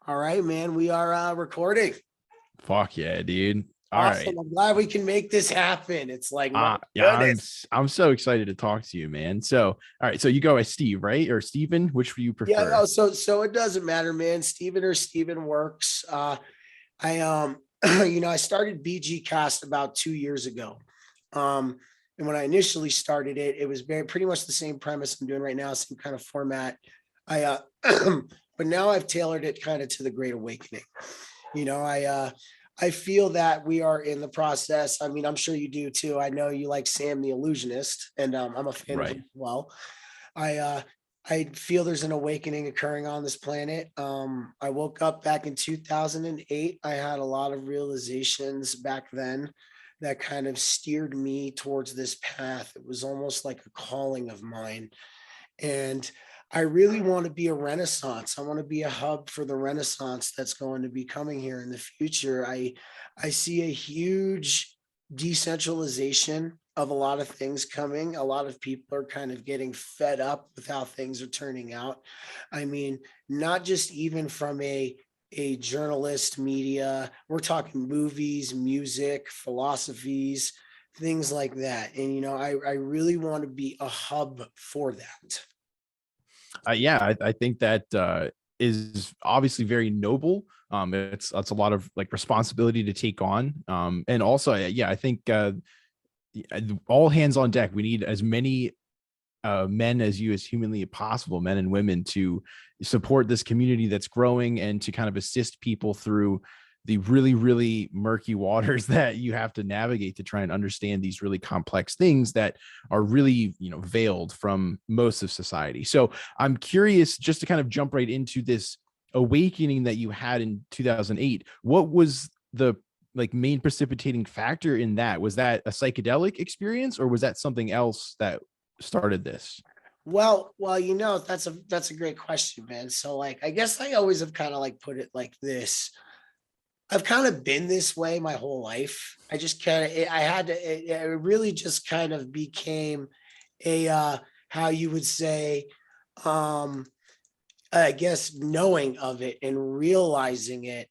All right, man. We are recording. Fuck yeah, dude. All Awesome. right. I'm glad we can make this happen. It's like, my Yeah, goodness. I'm so excited to talk to you, man. So, all right, so you go as Steve, right? Or Steven, which do you Yeah, prefer? no, so it doesn't matter, man. Steven or Steven works. I I started BG Cast about 2 years ago. Um, and when I initially started it, it was pretty much the same premise I'm doing right now, same kind of format. I but now I've tailored it kind of to the Great Awakening. I feel that we are in the process. I mean, I'm sure you do too. I know you like Sam the Illusionist, and I'm a fan of him Right. as well. I uh, I feel there's an awakening occurring on this planet. I woke up back in 2008. I had a lot of realizations back then that kind of steered me towards this path. It was almost like a calling of mine. And I really want to be a renaissance. I want to be a hub for the renaissance that's going to be coming here in the future. I see a huge decentralization of a lot of things coming. A lot of people are kind of getting fed up with how things are turning out. I mean, not just even from a journalist media, we're talking movies, music, philosophies, things like that. And I really want to be a hub for that. Yeah, I think that is obviously very noble. It's a lot of like responsibility to take on. And also, yeah, I think all hands on deck. We need as many men as you as humanly possible, men and women, to support this community that's growing and to kind of assist people through the really, really murky waters that you have to navigate to try and understand these really complex things that are really, veiled from most of society. So I'm curious, just to kind of jump right into this awakening that you had in 2008. What was the like main precipitating factor in that? Was that a psychedelic experience, or was that something else that started this? Well, that's a great question, man. So like I guess I always have kind of like put it like this. I've kind of been this way my whole life. I just kind of I had to it really just kind of became a how you would say um I guess knowing of it and realizing it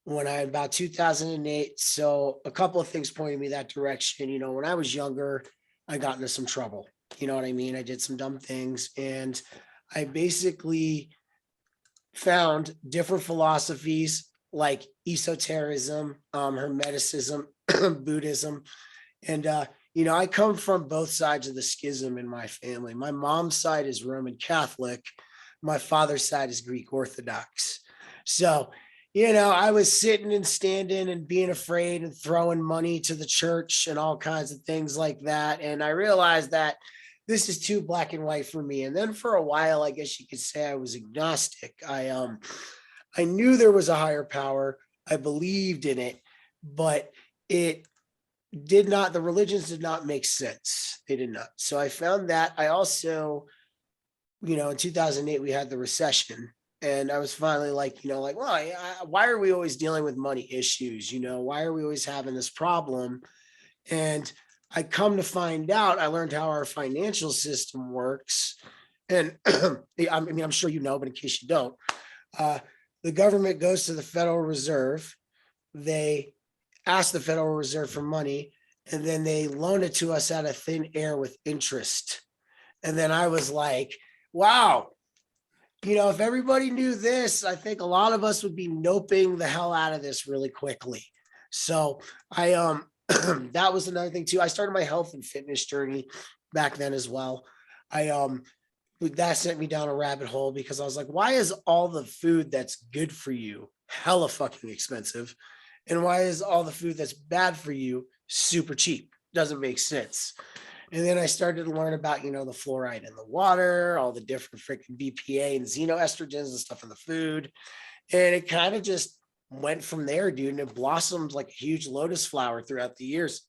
when I about 2008. So a couple of things pointed me that direction. When I was younger, I got into some trouble. You know what I mean? I did some dumb things, and I basically found different philosophies like esotericism, hermeticism, Buddhism, and I come from both sides of the schism in my family. My mom's side is Roman Catholic, my father's side is Greek Orthodox. So, I was sitting and standing and being afraid and throwing money to the church and all kinds of things like that. And I realized that this is too black and white for me. And then for a while, I guess you could say I was agnostic. I knew there was a higher power. I believed in it, but it did not, the religions did not make sense. They did not. So I found that. I also, in 2008, we had the recession. And I was finally like, well, why are we always dealing with money issues? Why are we always having this problem? And I come to find out, I learned how our financial system works. And I'm sure you know, but in case you don't, uh, the government goes to the Federal Reserve. They ask the Federal Reserve for money, and then they loan it to us out of thin air with interest. And then I was like, wow, if everybody knew this, I think a lot of us would be noping the hell out of this really quickly. So I that was another thing too. I started my health and fitness journey back then as well. I That sent me down a rabbit hole because I was like, why is all the food that's good for you hella fucking expensive? And why is all the food that's bad for you super cheap? Doesn't make sense. And then I started to learn about, the fluoride in the water, all the different freaking BPA and xenoestrogens and stuff in the food. And it kind of just went from there, dude. And it blossomed like a huge lotus flower throughout the years.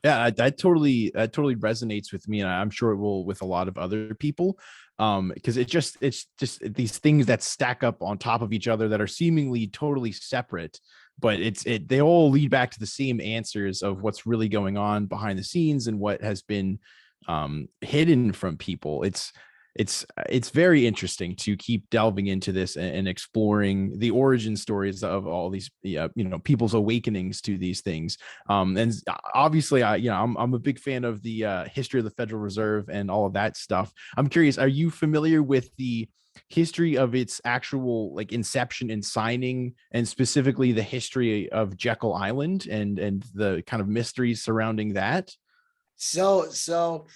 Yeah, that totally resonates with me, and I'm sure it will with a lot of other people. Because it's just these things that stack up on top of each other that are seemingly totally separate, but they all lead back to the same answers of what's really going on behind the scenes and what has been hidden from people. it's very interesting to keep delving into this and exploring the origin stories of all these people's awakenings to these things. And obviously I'm a big fan of the history of the Federal Reserve and all of that stuff. I'm curious, are you familiar with the history of its actual like inception and signing, and specifically the history of Jekyll Island and the kind of mysteries surrounding that? So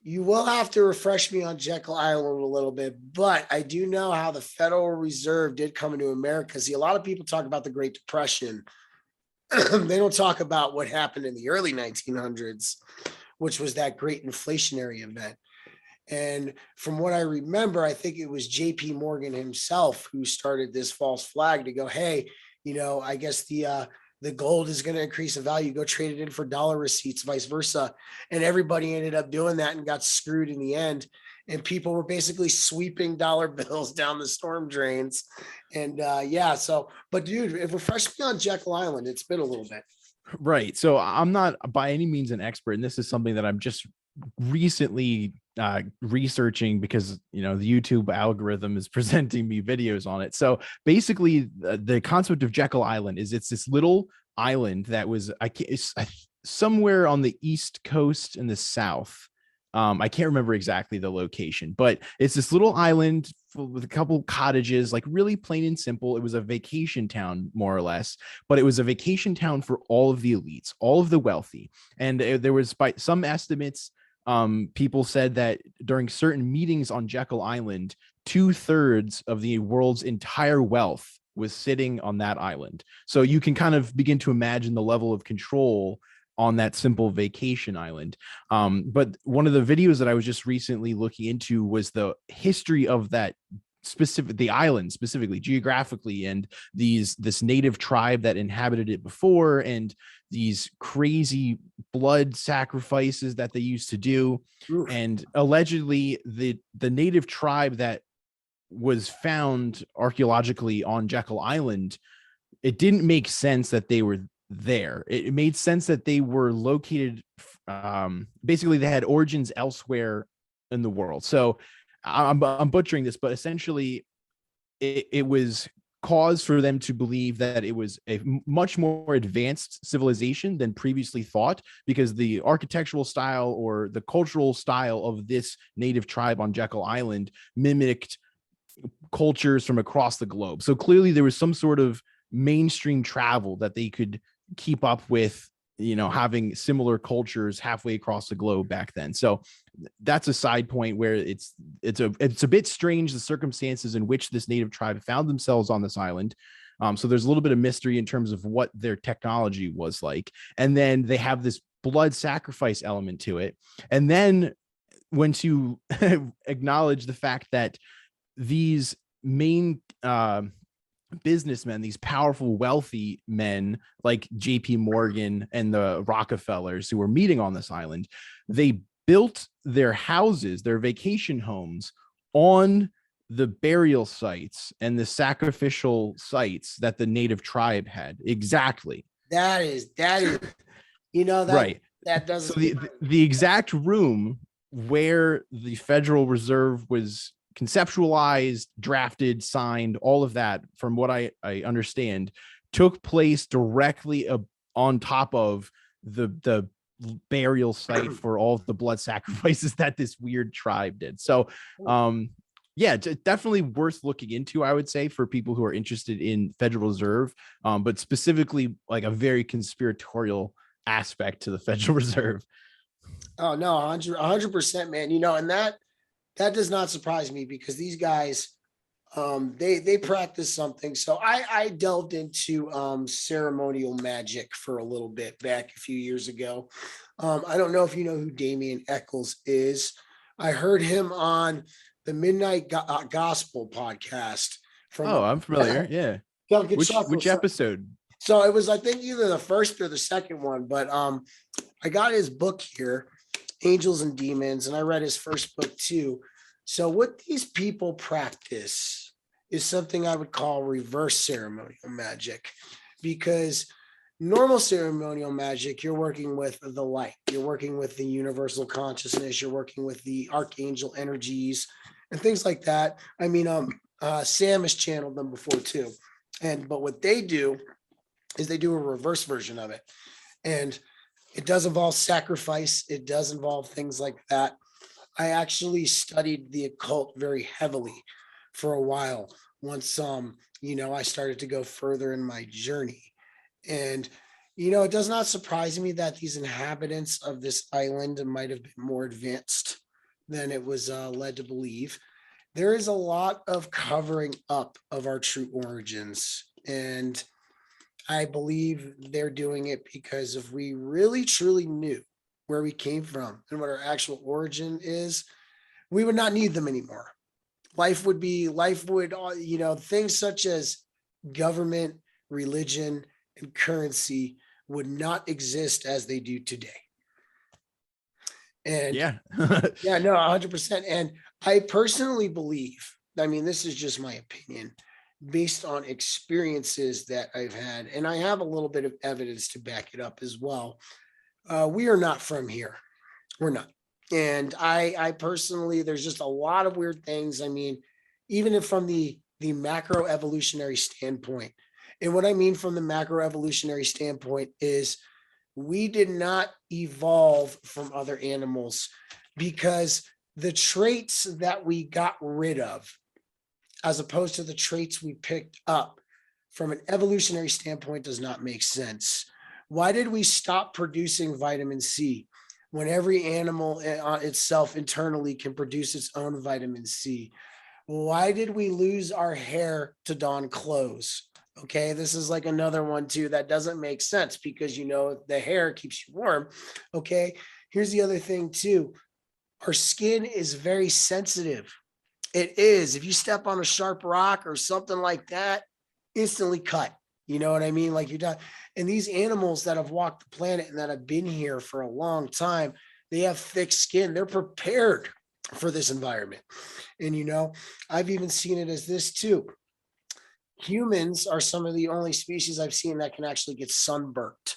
you will have to refresh me on Jekyll Island a little bit, but I do know how the Federal Reserve did come into America. See, a lot of people talk about the Great Depression. They don't talk about what happened in the early 1900s, which was that great inflationary event. And from what I remember, I think it was JP Morgan himself who started this false flag to go, hey, I guess the gold is going to increase in value. Go trade it in for dollar receipts, vice versa. And everybody ended up doing that and got screwed in the end. And people were basically sweeping dollar bills down the storm drains. And but dude, if refresh me on Jekyll Island, it's been a little bit. Right. So I'm not by any means an expert, and this is something that I'm just recently researching because the YouTube algorithm is presenting me videos on it. So basically, the concept of Jekyll Island is it's this little island that was somewhere on the East Coast in the South. I can't remember exactly the location, but it's this little island with a couple cottages, like really plain and simple. It was a vacation town, more or less, but it was a vacation town for all of the elites, all of the wealthy. And there was, by some estimates, people said that during certain meetings on Jekyll Island, 2/3 of the world's entire wealth was sitting on that island. So you can kind of begin to imagine the level of control on that simple vacation island. But one of the videos that I was just recently looking into was the history of that the island specifically geographically, and this native tribe that inhabited it before, and these crazy blood sacrifices that they used to do. Oof. And allegedly the native tribe that was found archaeologically on Jekyll Island, it didn't make sense that they were there. It made sense that they were located, basically they had origins elsewhere in the world. So I'm butchering this, but essentially it was cause for them to believe that it was a much more advanced civilization than previously thought, because the architectural style or the cultural style of this native tribe on Jekyll Island mimicked cultures from across the globe. So clearly there was some sort of mainstream travel that they could keep up with, having similar cultures halfway across the globe back then. So that's a side point where it's a bit strange, the circumstances in which this native tribe found themselves on this island. So there's a little bit of mystery in terms of what their technology was like. And then they have this blood sacrifice element to it. And then when to acknowledge the fact that these main businessmen, these powerful, wealthy men like JP Morgan and the Rockefellers who were meeting on this island, they built their houses, their vacation homes, on the burial sites and the sacrificial sites that the native tribe had. Exactly. That is, right. That doesn't. So the exact room where the Federal Reserve was conceptualized, drafted, signed, all of that, from what I understand, took place directly on top of the burial site for all of the blood sacrifices that this weird tribe did. So definitely worth looking into, I would say, for people who are interested in Federal Reserve, but specifically like a very conspiratorial aspect to the Federal Reserve. Oh no, 100%, man. And that does not surprise me, because these guys, they practice something. So I delved into ceremonial magic for a little bit back a few years ago. I don't know if you know who Damien Eccles is. I heard him on the Midnight Gospel podcast. I'm familiar. Yeah. Which episode? So it was, I think, either the first or the second one, but I got his book here, Angels and Demons, and I read his first book too. So what these people practice is something I would call reverse ceremonial magic, because normal ceremonial magic, you're working with the light, you're working with the universal consciousness, you're working with the archangel energies, and things like that. I mean, Sam has channeled them before too. But what they do is they do a reverse version of it. And it does involve sacrifice. It does involve things like that. I actually studied the occult very heavily for a while once I started to go further in my journey. And it does not surprise me that these inhabitants of this island might have been more advanced than it was led to believe. There is a lot of covering up of our true origins. And I believe they're doing it because if we really truly knew where we came from and what our actual origin is, we would not need them anymore. Things such as government, religion, and currency would not exist as they do today. And Yeah. yeah, no, 100%. And I personally believe, I mean, this is just my opinion based on experiences that I've had, and I have a little bit of evidence to back it up as well. We are not from here. We're not. And I personally, there's just a lot of weird things. I mean, even if from the macro evolutionary standpoint, and what I mean from the macro evolutionary standpoint is we did not evolve from other animals because the traits that we got rid of, as opposed to the traits we picked up from an evolutionary standpoint, does not make sense. Why did we stop producing vitamin C when every animal itself internally can produce its own vitamin C? Why did we lose our hair to don clothes? Okay, this is like another one too that doesn't make sense because the hair keeps you warm. Okay, here's the other thing too. Our skin is very sensitive. It is. If you step on a sharp rock or something like that, instantly cut. You know what I mean? Like you're done. And these animals that have walked the planet and that have been here for a long time, they have thick skin. They're prepared for this environment. And I've even seen it as this too. Humans are some of the only species I've seen that can actually get sunburnt.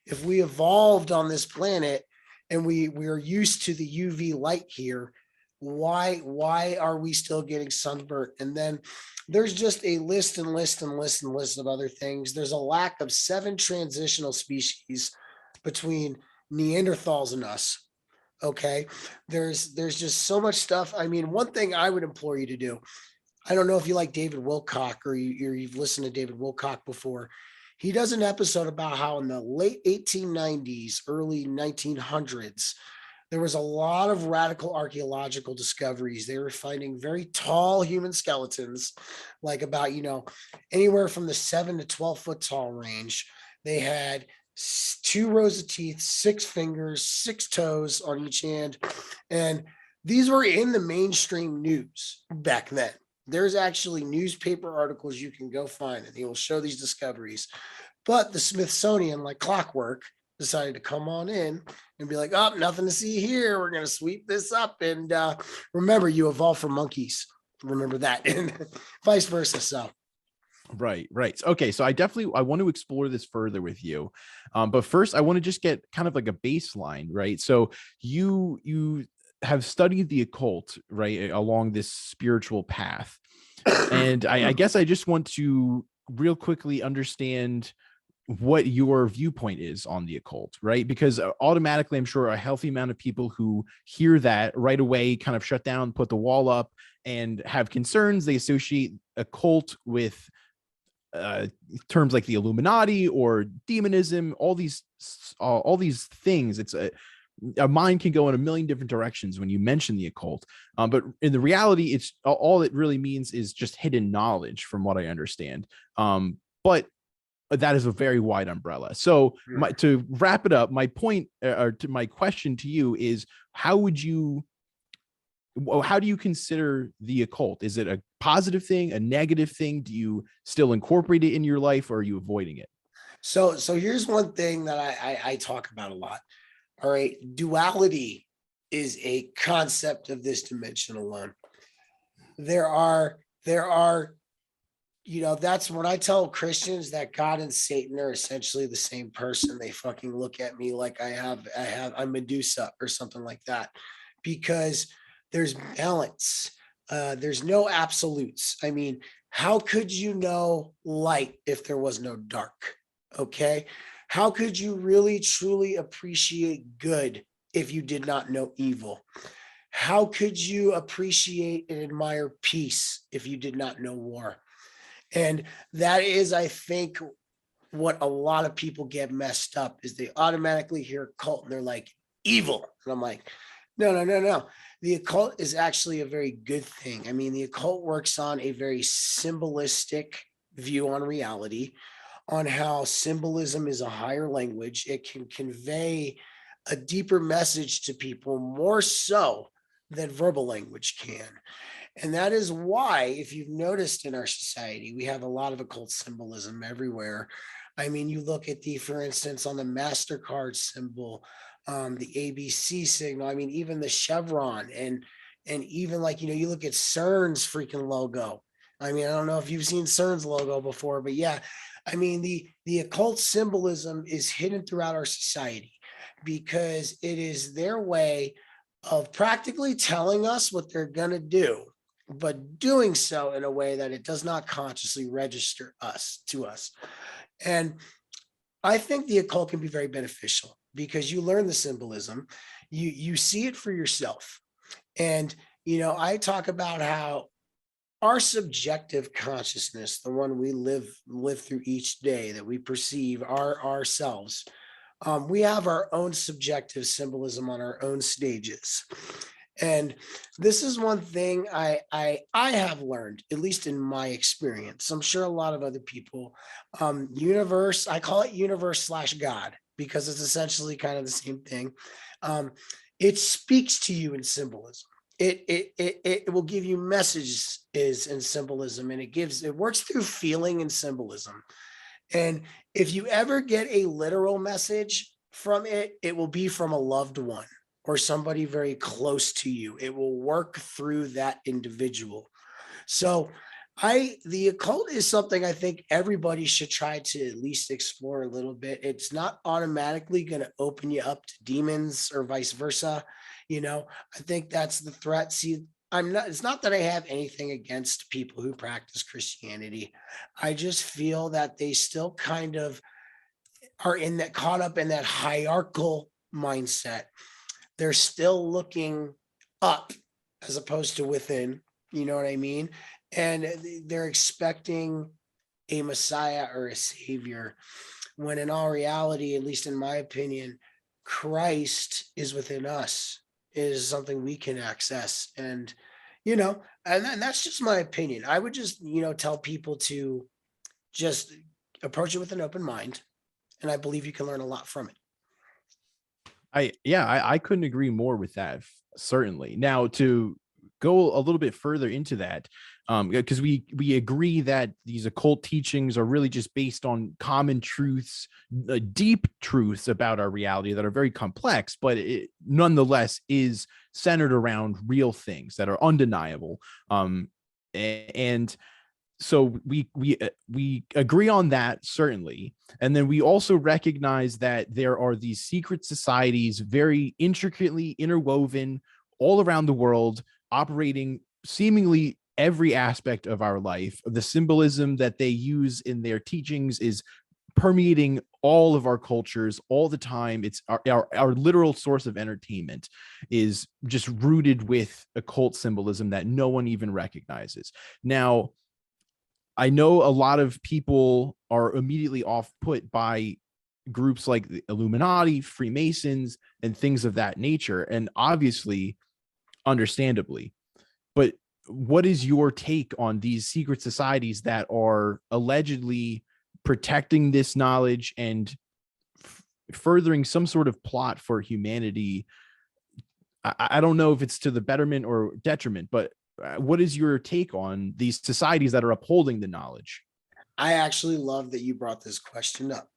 If we evolved on this planet and we are used to the UV light here, why are we still getting sunburnt? And then there's just a list of other things. There's a lack of 7 transitional species between Neanderthals and us. Okay, there's just so much stuff. I mean, one thing I would implore you to do, I don't know if you like David Wilcock or you've listened to David Wilcock before. He does an episode about how in the late 1890s, early 1900s, there was a lot of radical archaeological discoveries. They were finding very tall human skeletons, like about, anywhere from the 7 to 12 foot tall range. They had 2 rows of teeth, 6 fingers, 6 toes on each hand. And these were in the mainstream news back then. There's actually newspaper articles you can go find, and they will show these discoveries. But the Smithsonian, like clockwork, decided to come on in and be like, oh, nothing to see here. We're going to sweep this up. And remember, you evolved from monkeys. Remember that, and vice versa. So. Right. Okay. So I want to explore this further with you. But first I want to just get kind of like a baseline, right? So you have studied the occult, right, along this spiritual path. And I guess I just want to real quickly understand what your viewpoint is on the occult, right? Because automatically, I'm sure a healthy amount of people who hear that right away kind of shut down, put the wall up, and have concerns. They associate occult with terms like the Illuminati or demonism, all these things. It's a mind can go in a million different directions when you mention the occult. But in the reality, it's all it really means is just hidden knowledge, from what I understand. But that is a very wide umbrella. So to wrap it up, my point or to my question to you is, how do you consider the occult? Is it a positive thing, a negative thing? Do you still incorporate it in your life, or are you avoiding it? So here's one thing that I talk about a lot. All right. Duality is a concept of this dimension alone. There are, that's when I tell Christians that God and Satan are essentially the same person. They fucking look at me like I'm Medusa or something like that, because there's balance. There's no absolutes. I mean, how could you know light if there was no dark? Okay. How could you really truly appreciate good if you did not know evil? How could you appreciate and admire peace if you did not know war? And that is, I think, what a lot of people get messed up is they automatically hear cult and they're like evil. And I'm like, no, no, no, no. The occult is actually a very good thing. I mean, the occult works on a very symbolistic view on reality, on how symbolism is a higher language. It can convey a deeper message to people more so than verbal language can. And that is why, if you've noticed in our society, we have a lot of occult symbolism everywhere. I mean, you look at for instance, on the MasterCard symbol, the ABC signal. I mean, even the chevron, and even like, you look at CERN's freaking logo. I mean, I don't know if you've seen CERN's logo before, but yeah, I mean, the occult symbolism is hidden throughout our society because it is their way of practically telling us what they're going to do, but doing so in a way that it does not consciously register to us. And I think the occult can be very beneficial because you learn the symbolism, you see it for yourself. And I talk about how our subjective consciousness, the one we live through each day, that we perceive ourselves, we have our own subjective symbolism on our own stages. And this is one thing I have learned, at least in my experience. I'm sure a lot of other people, universe, I call it universe slash God, because it's essentially kind of the same thing. It speaks to you in symbolism. It will give you messages is in symbolism, and it works through feeling and symbolism. And if you ever get a literal message from it, it will be from a loved one or somebody very close to you. It will work through that individual. So the occult is something I think everybody should try to at least explore a little bit. It's not automatically going to open you up to demons or vice versa. I think that's the threat. See, it's not that I have anything against people who practice Christianity. I just feel that they still kind of are caught up in that hierarchical mindset. They're still looking up as opposed to within. You know what I mean? And they're expecting a Messiah or a savior, when in all reality, at least in my opinion, Christ is within us. It is something we can access. And, and that's just my opinion. I would just, tell people to just approach it with an open mind. And I believe you can learn a lot from it. I couldn't agree more with that. Certainly. Now, to go a little bit further into that, because we agree that these occult teachings are really just based on common truths, deep truths about our reality that are very complex, but it nonetheless is centered around real things that are undeniable. And so we agree on that, certainly. And then we also recognize that there are these secret societies, very intricately interwoven all around the world, operating seemingly every aspect of our life. The symbolism that they use in their teachings is permeating all of our cultures all the time. It's our literal source of entertainment is just rooted with occult symbolism that no one even recognizes. Now, I know a lot of people are immediately off put by groups like the Illuminati, Freemasons, and things of that nature. And obviously, understandably, but what is your take on these secret societies that are allegedly protecting this knowledge and furthering some sort of plot for humanity? I don't know if it's to the betterment or detriment, but what is your take on these societies that are upholding the knowledge? I actually love that you brought this question up.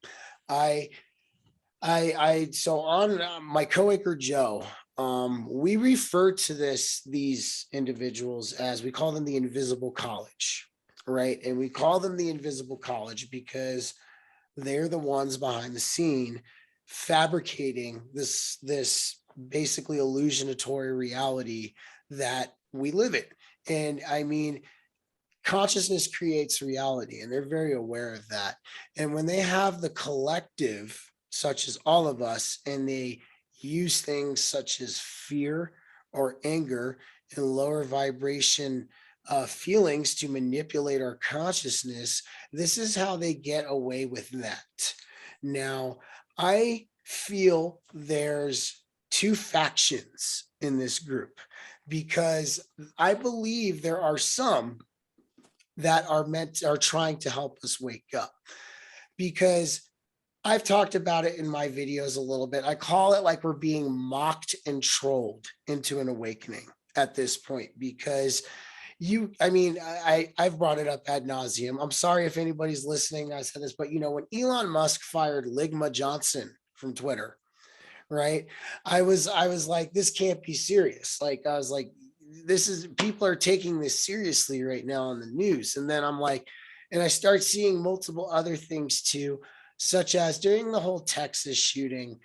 So on my coworker Joe, we refer to these individuals as, we call them the Invisible College, right? And we call them the Invisible College because they're the ones behind the scene fabricating this basically illusionatory reality that we live it. And I mean, consciousness creates reality, and they're very aware of that. And when they have the collective, such as all of us, and they use things such as fear or anger and lower vibration feelings to manipulate our consciousness, this is how they get away with that. Now, I feel there's two factions in this group, because I believe there are some that are trying to help us wake up, because I've talked about it in my videos a little bit. I call it like we're being mocked and trolled into an awakening at this point, because I mean, I've brought it up ad nauseum. I'm sorry if anybody's listening, I said this, but when Elon Musk fired Ligma Johnson from Twitter, right? I was like, this can't be serious. Like, I was like, people are taking this seriously right now on the news. And then I'm like, and I start seeing multiple other things too, such as during the whole Texas shooting.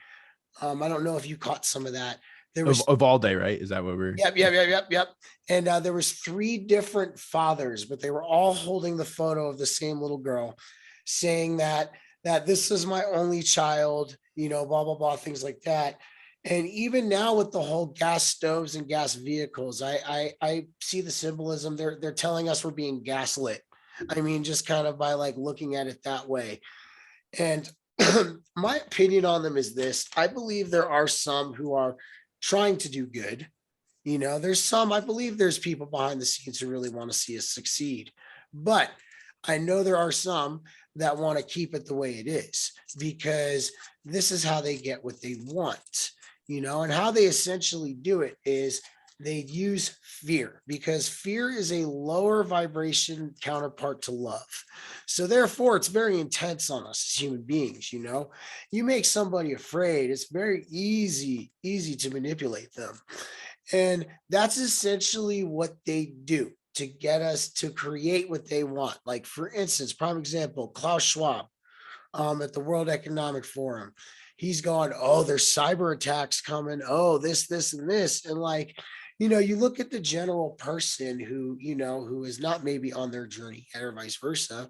I don't know if you caught some of that. There was Of all day, right? Is that what we're? Yep. And there was three different fathers, but they were all holding the photo of the same little girl, saying that this is my only child, blah blah blah, things like that. And even now with the whole gas stoves and gas vehicles, I see the symbolism. They're telling us we're being gaslit. I mean, just kind of by like looking at it that way. And my opinion on them is this: I believe there are some who are trying to do good. There's some, I believe there's people behind the scenes who really want to see us succeed. But I know there are some that want to keep it the way it is, because this is how they get what they want, and how they essentially do it is they use fear, because fear is a lower vibration counterpart to love. So therefore, it's very intense on us as human beings. You make somebody afraid, it's very easy to manipulate them. And that's essentially what they do to get us to create what they want. Like, for instance, prime example, Klaus Schwab, at the World Economic Forum. He's gone, oh, there's cyber attacks coming. Oh, this, and this. And like, you look at the general person who is not maybe on their journey yet, or vice versa,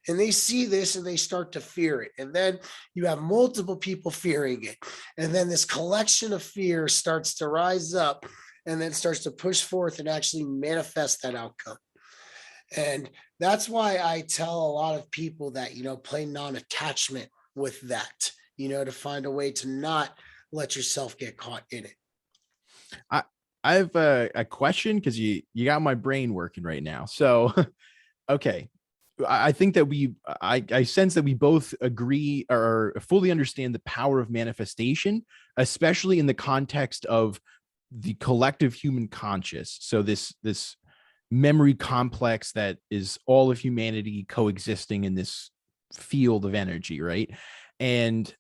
and they see this and they start to fear it. And then you have multiple people fearing it. And then this collection of fear starts to rise up and then starts to push forth and actually manifest that outcome. And that's why I tell a lot of people that, play non-attachment with that, to find a way to not let yourself get caught in it. I have a question, because you got my brain working right now. So, okay. I think that I sense that we both agree or fully understand the power of manifestation, especially in the context of the collective human conscious. So this memory complex that is all of humanity coexisting in this field of energy, right? And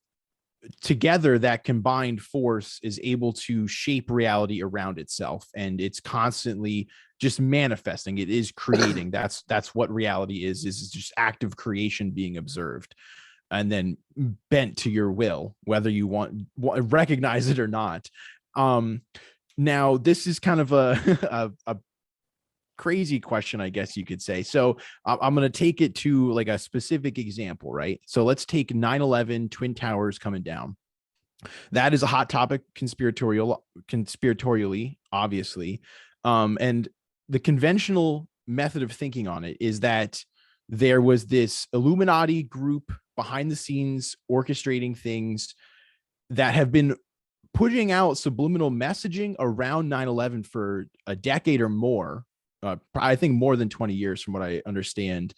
together, that combined force is able to shape reality around itself, and it's constantly just manifesting. It is creating. That's what reality is just active creation being observed and then bent to your will, whether you want recognize it or not. Now this is kind of a crazy question, I guess you could say. So I'm going to take it to like a specific example, right? So let's take 9/11, Twin Towers coming down. That is a hot topic conspiratorially, obviously. And the conventional method of thinking on it is that there was this Illuminati group behind the scenes orchestrating things that have been putting out subliminal messaging around 9/11 for a decade or more. I think more than 20 years from what I understand,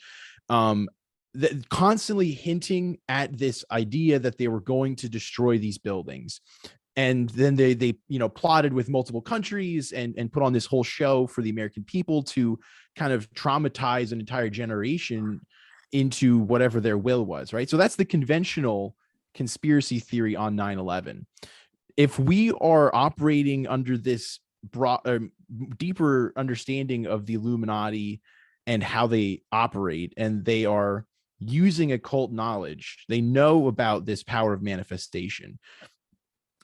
that constantly hinting at this idea that they were going to destroy these buildings. And then they plotted with multiple countries and put on this whole show for the American people to kind of traumatize an entire generation into whatever their will was, right? So that's the conventional conspiracy theory on 9/11. If we are operating under this broad, deeper understanding of the Illuminati and how they operate, and they are using occult knowledge, they know about this power of manifestation.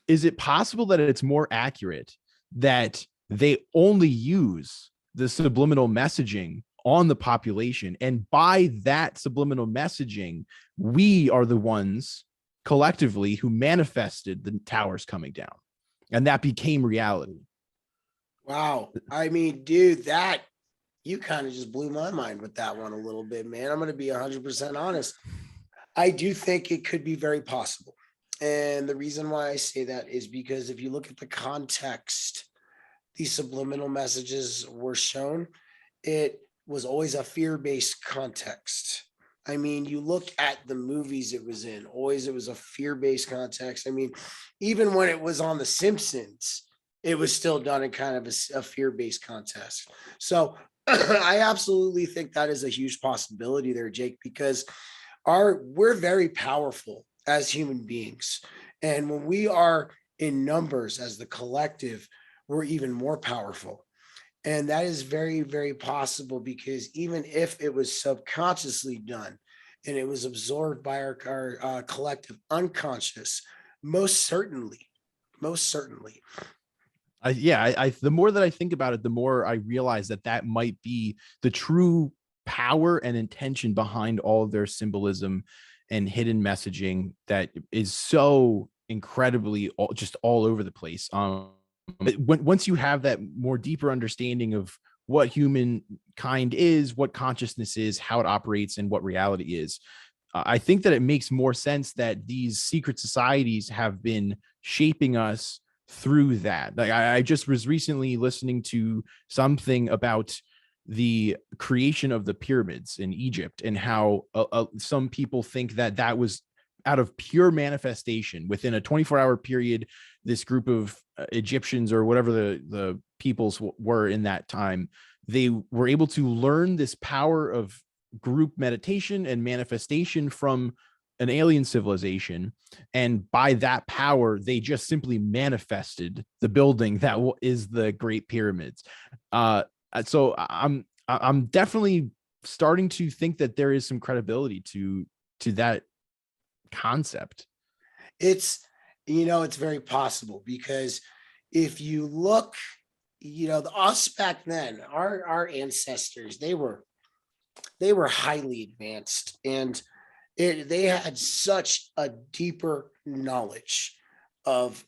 Is it possible that it's more accurate that they only use the subliminal messaging on the population. And by that subliminal messaging, we are the ones collectively who manifested the towers coming down. And that became reality. Wow. I mean, dude, that you kind of just blew my mind with that one a little bit, man. I'm going to be 100% honest. I do think it could be very possible. And the reason why I say that is because if you look at the context, these subliminal messages were shown, it was always a fear-based context. I mean, you look at the movies it was in, always it was a fear-based context. I mean, even when it was on The Simpsons, it was still done in kind of a fear-based context. So I absolutely think that is a huge possibility there, Jake, because we're very powerful as human beings. And when we are in numbers as the collective, we're even more powerful. And that is very, very possible because even if it was subconsciously done and it was absorbed by our collective unconscious, most certainly, most certainly. The more that I think about it, the more I realize that that might be the true power and intention behind all of their symbolism and hidden messaging that is so incredibly just all over the place. Once you have that more deeper understanding of what humankind is, what consciousness is, how it operates, and what reality is, I think that it makes more sense that these secret societies have been shaping us through that. Like I just was recently listening to something about the creation of the pyramids in Egypt and how some people think that that was out of pure manifestation within a 24-hour period. This group of Egyptians or whatever the peoples were in that time, they were able to learn this power of group meditation and manifestation from an alien civilization. And by that power, they just simply manifested the building that is the Great Pyramids. So I'm definitely starting to think that there is some credibility to that concept. It's very possible because if you look, the us back then, our ancestors, they were highly advanced, and they had such a deeper knowledge of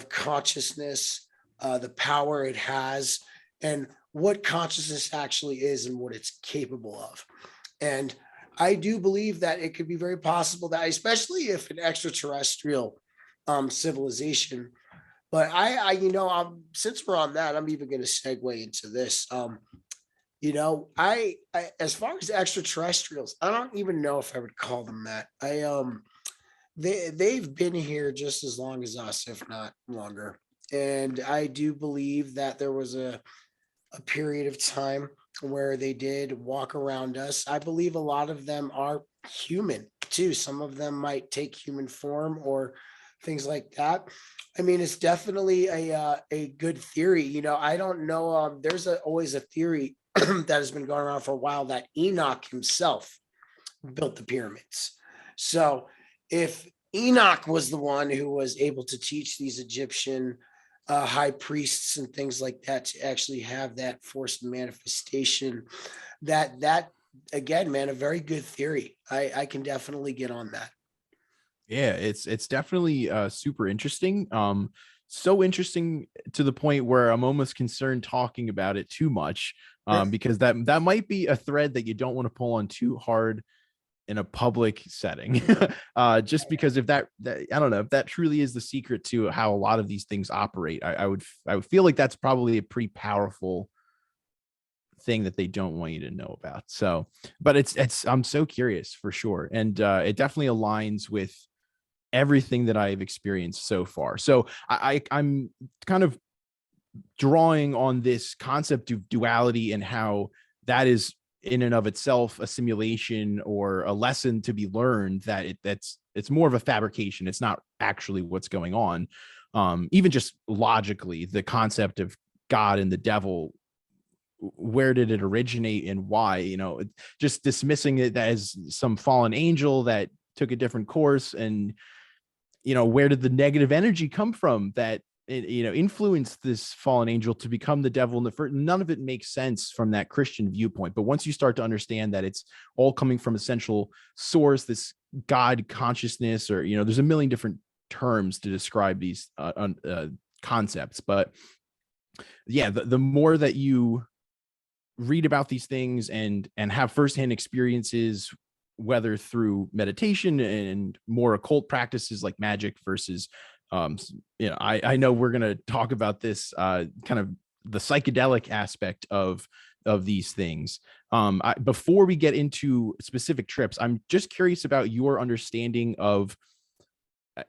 consciousness, the power it has, and what consciousness actually is and what it's capable of. And I do believe that it could be very possible that, especially if an extraterrestrial civilization. But since we're on that, I'm even going to segue into this. I as far as extraterrestrials, I don't even know if I would call them that. They've been here just as long as us, if not longer. And I do believe that there was a period of time where they did walk around us. I believe a lot of them are human too. Some of them might take human form or things like that. I mean, it's definitely a good theory. I don't know. There's always a theory that has been going around for a while that Enoch himself built the pyramids. So if Enoch was the one who was able to teach these Egyptian high priests and things like that to actually have that forced manifestation, that again, man, a very good theory. I can definitely get on that. Yeah, it's definitely super interesting. So interesting to the point where I'm almost concerned talking about it too much, because that might be a thread that you don't want to pull on too hard in a public setting. Just because if that I don't know if that truly is the secret to how a lot of these things operate, I would feel like that's probably a pretty powerful thing that they don't want you to know about. So, but it's I'm so curious for sure, and it definitely aligns with everything that I've experienced so far. So I'm kind of drawing on this concept of duality and how that is in and of itself a simulation or a lesson to be learned, that it's more of a fabrication. It's not actually what's going on. Even just logically, the concept of God and the devil, where did it originate and why? Just dismissing it as some fallen angel that took a different course, and where did the negative energy come from that influence this fallen angel to become the devil in the first. None of it makes sense from that Christian viewpoint. But once you start to understand that it's all coming from a central source, this God consciousness, or there's a million different terms to describe these concepts. But yeah, the more that you read about these things and have firsthand experiences, whether through meditation and more occult practices like magic versus I know we're going to talk about this kind of the psychedelic aspect of these things. Before we get into specific trips, I'm just curious about your understanding of,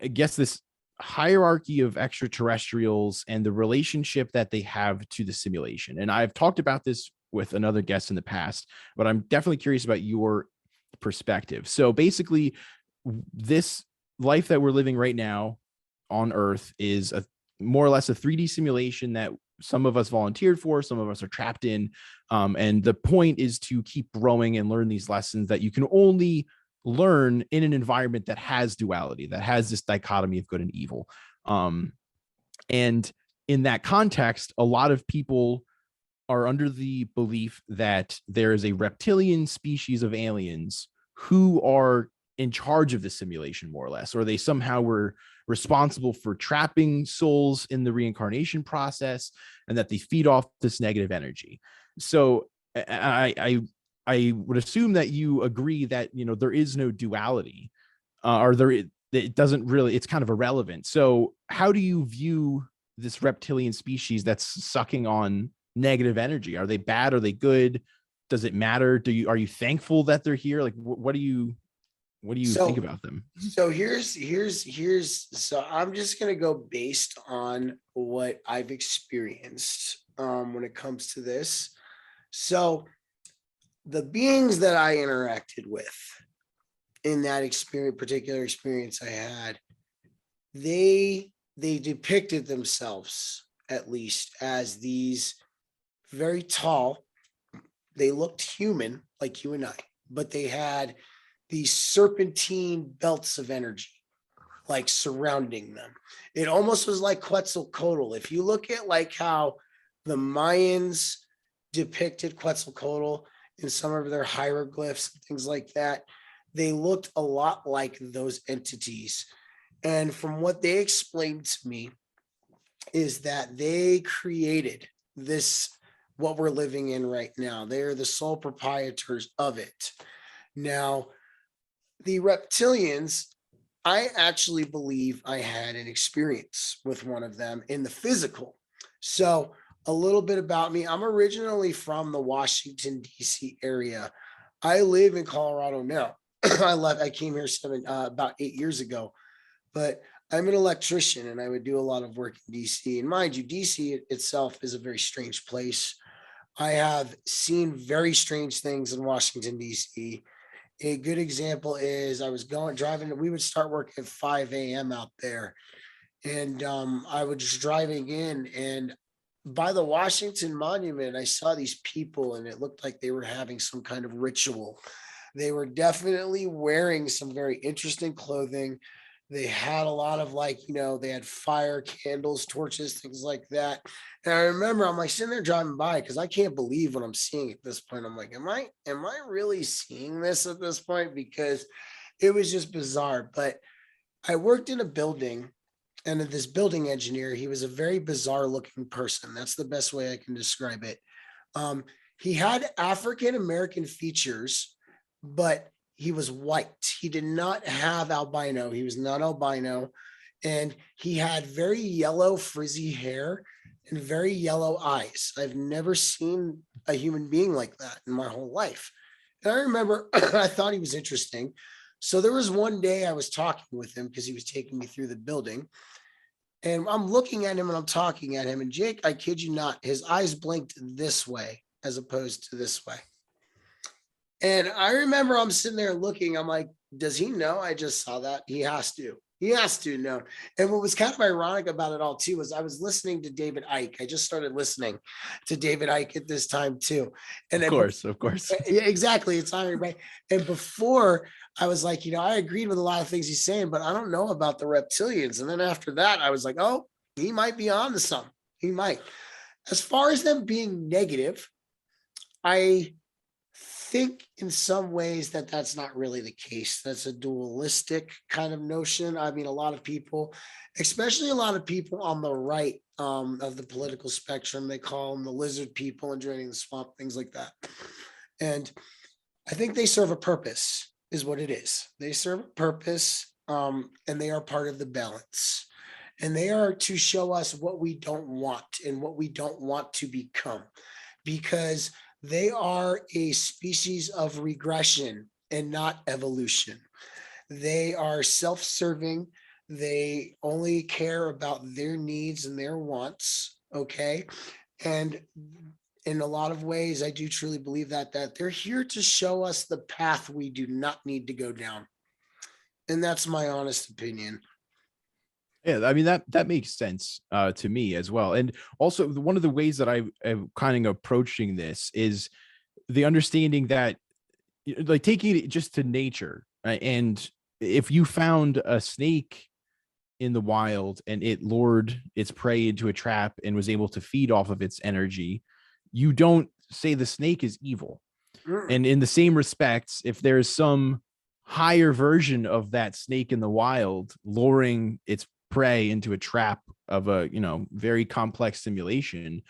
I guess, this hierarchy of extraterrestrials and the relationship that they have to the simulation. And I've talked about this with another guest in the past, but I'm definitely curious about your perspective. So basically, this life that we're living right now on Earth is more or less a 3D simulation that some of us volunteered for, some of us are trapped in. And the point is to keep growing and learn these lessons that you can only learn in an environment that has duality, that has this dichotomy of good and evil. And in that context, a lot of people are under the belief that there is a reptilian species of aliens who are in charge of the simulation, more or less, or they somehow were responsible for trapping souls in the reincarnation process, and that they feed off this negative energy. So I would assume that you agree that there is no duality, or it doesn't really, it's kind of irrelevant. So how do you view this reptilian species that's sucking on negative energy? Are they bad? Are they good? Does it matter? Are you thankful that they're here? Like, what do you think about them? So so I'm just going to go based on what I've experienced when it comes to this. So the beings that I interacted with in that particular experience I had, they depicted themselves, at least, as these very tall. They looked human like you and I, but they had these serpentine belts of energy like surrounding them. It almost was like Quetzalcoatl. If you look at like how the Mayans depicted Quetzalcoatl in some of their hieroglyphs and things like that, they looked a lot like those entities. And from what they explained to me is that they created this, what we're living in right now. They're the sole proprietors of it. Now, the reptilians, I actually believe I had an experience with one of them in the physical. So a little bit about me. I'm originally from the Washington, D.C. area. I live in Colorado now. I came here about 8 years ago, but I'm an electrician and I would do a lot of work in DC. And mind you, DC itself is a very strange place. I have seen very strange things in Washington, DC. A good example is I was driving, we would start work at 5 a.m. out there. And I was just driving in, and by the Washington Monument, I saw these people and it looked like they were having some kind of ritual. They were definitely wearing some very interesting clothing. They had a lot of they had fire, candles, torches, things like that. And I remember I'm like sitting there driving by because I can't believe what I'm seeing at this point. I'm like, am I really seeing this at this point? Because it was just bizarre. But I worked in a building, and this building engineer, he was a very bizarre looking person. That's the best way I can describe it. He had African American features, but he was white. He did not have albino. He was not albino. And he had very yellow frizzy hair and very yellow eyes. I've never seen a human being like that in my whole life. And I remember I thought he was interesting. So there was one day I was talking with him because he was taking me through the building. And I'm looking at him and I'm talking at him. And Jake, I kid you not, his eyes blinked this way as opposed to this way. And I remember I'm sitting there looking, I'm like, does he know I just saw that? He has to. He has to know. And what was kind of ironic about it all too was I was listening to David Icke. I just started listening to David Icke at this time too. And of course. Yeah, exactly. It's on right. And before I was like, I agreed with a lot of things he's saying, but I don't know about the reptilians. And then after that, I was like, oh, He might be on to something. He might. As far as them being negative, I think in some ways that that's not really the case. That's a dualistic kind of notion. I mean, a lot of people, especially a lot of people on the right of the political spectrum, they call them the lizard people and draining the swamp, things like that. And I think they serve a purpose, is what it is. They serve a purpose, and they are part of the balance. And they are to show us what we don't want and what we don't want to become, because they are a species of regression and not evolution. They are self serving. They only care about their needs and their wants. Okay. And in a lot of ways, I do truly believe that they're here to show us the path we do not need to go down. And that's my honest opinion. Yeah, I mean that makes sense to me as well. And also one of the ways that I am kind of approaching this is the understanding that like taking it just to nature, and if you found a snake in the wild and it lured its prey into a trap and was able to feed off of its energy, you don't say the snake is evil. Mm. And in the same respects, if there's some higher version of that snake in the wild luring its prey into a trap of a, very complex simulation,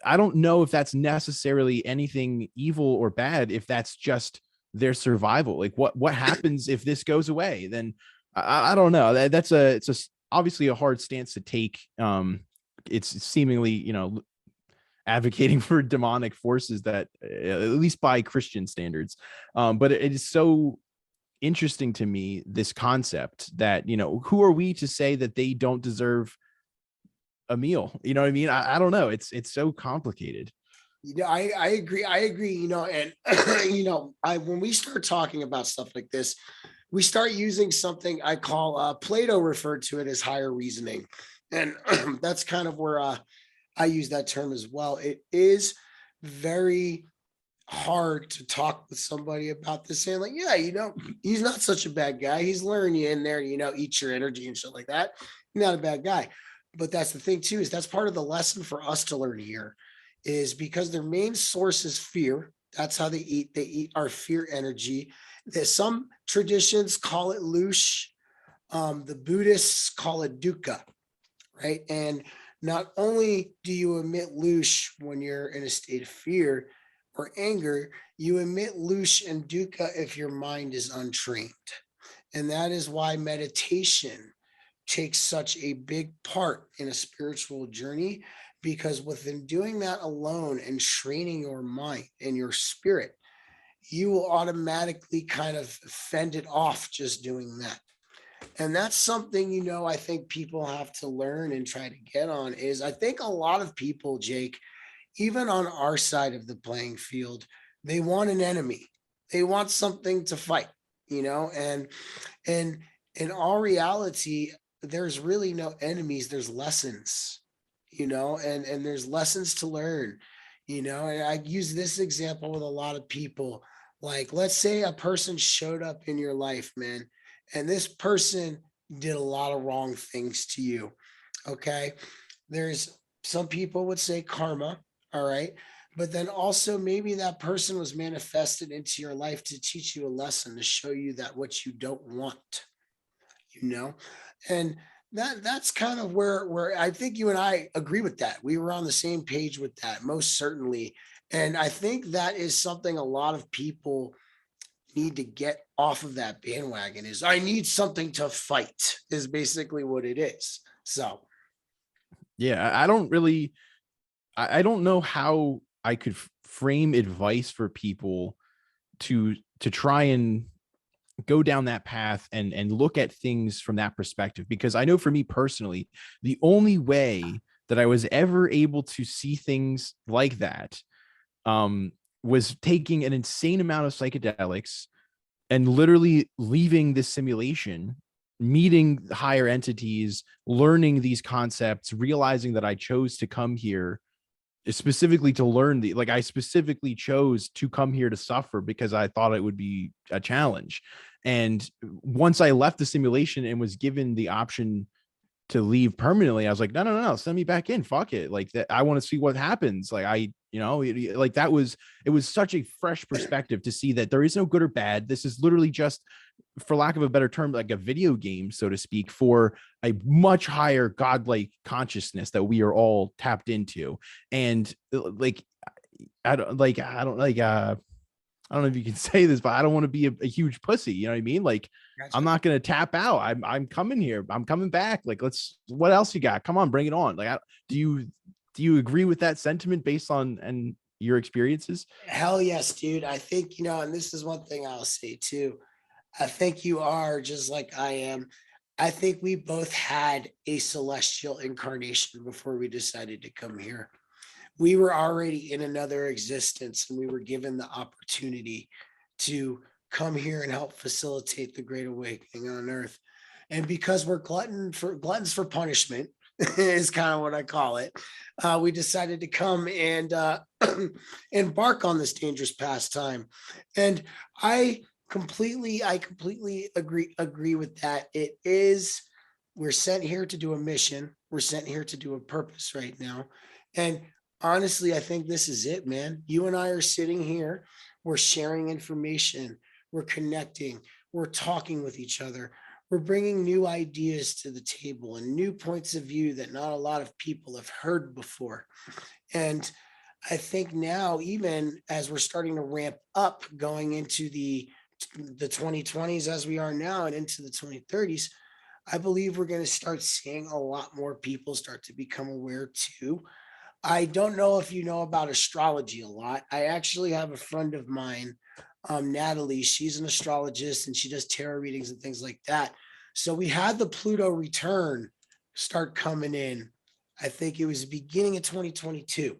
I don't know if that's necessarily anything evil or bad, if that's just their survival. Like what happens if this goes away? Then I don't know. It's obviously a hard stance to take. It's seemingly, advocating for demonic forces that, at least by Christian standards. But it is so interesting to me, this concept that, who are we to say that they don't deserve a meal? You know what I mean? I don't know. It's so complicated. I agree. I agree. And when we start talking about stuff like this, we start using something I call Plato referred to it as higher reasoning. And that's kind of where I use that term as well. It is very hard to talk with somebody about this, saying like, yeah, he's not such a bad guy. He's luring you in there, eat your energy and shit like that. He's not a bad guy. But that's the thing too, is that's part of the lesson for us to learn here, is because their main source is fear. That's how they eat. They eat our fear energy. There's some traditions call it lush. The Buddhists call it dukkha, right? And not only do you emit lush when you're in a state of fear or anger, you emit lush and dukkha if your mind is untrained. And that is why meditation takes such a big part in a spiritual journey, because within doing that alone and training your mind and your spirit, you will automatically kind of fend it off just doing that. And that's something, I think people have to learn and try to get on, is I think a lot of people, Jake, even on our side of the playing field, they want an enemy. They want something to fight, and in all reality, there's really no enemies. There's lessons, and there's lessons to learn, and I use this example with a lot of people. Like, let's say a person showed up in your life, man, and this person did a lot of wrong things to you. Okay. There's some people would say karma. All right. But then also maybe that person was manifested into your life to teach you a lesson, to show you that what you don't want, and that's kind of where I think you and I agree with that. We were on the same page with that, most certainly. And I think that is something a lot of people need to get off of that bandwagon, is I need something to fight, is basically what it is. So Yeah, I don't really, I don't know how I could frame advice for people to try and go down that path and look at things from that perspective, because I know for me personally, the only way that I was ever able to see things like that was taking an insane amount of psychedelics and literally leaving this simulation, meeting higher entities, learning these concepts, realizing that I chose to come here specifically to learn I specifically chose to come here to suffer because I thought it would be a challenge. And once I left the simulation and was given the option to leave permanently. I was like, no, no, no, no, send me back in. Fuck it. Like that. I want to see what happens. Like like that was, it was such a fresh perspective to see that there is no good or bad. This is literally just, for lack of a better term, like a video game, so to speak, for a much higher godlike consciousness that we are all tapped into. And like, I don't know if you can say this, but I don't want to be a huge pussy. You know what I mean? Like, I'm Gotcha. not going to tap out. I'm coming here. I'm coming back. Like, what else you got? Come on, bring it on. Like, do you agree with that sentiment based on and your experiences? Hell yes, dude. I think, and this is one thing I'll say too. I think you are just like I am. I think we both had a celestial incarnation before we decided to come here. We were already in another existence and we were given the opportunity to come here and help facilitate the great awakening on earth. And because we're gluttons for punishment is kind of what I call it. We decided to come and embark on this dangerous pastime. And I completely agree with that. It is, we're sent here to do a mission. We're sent here to do a purpose right now. And honestly, I think this is it, man. You and I are sitting here, we're sharing information, we're connecting, we're talking with each other, we're bringing new ideas to the table and new points of view that not a lot of people have heard before. And I think now, even as we're starting to ramp up going into the 2020s as we are now and into the 2030s, I believe we're going to start seeing a lot more people start to become aware too. I don't know if you know about astrology a lot. I actually have a friend of mine, Natalie. She's an astrologist and she does tarot readings and things like that. So we had the Pluto return start coming in. I think it was the beginning of 2022,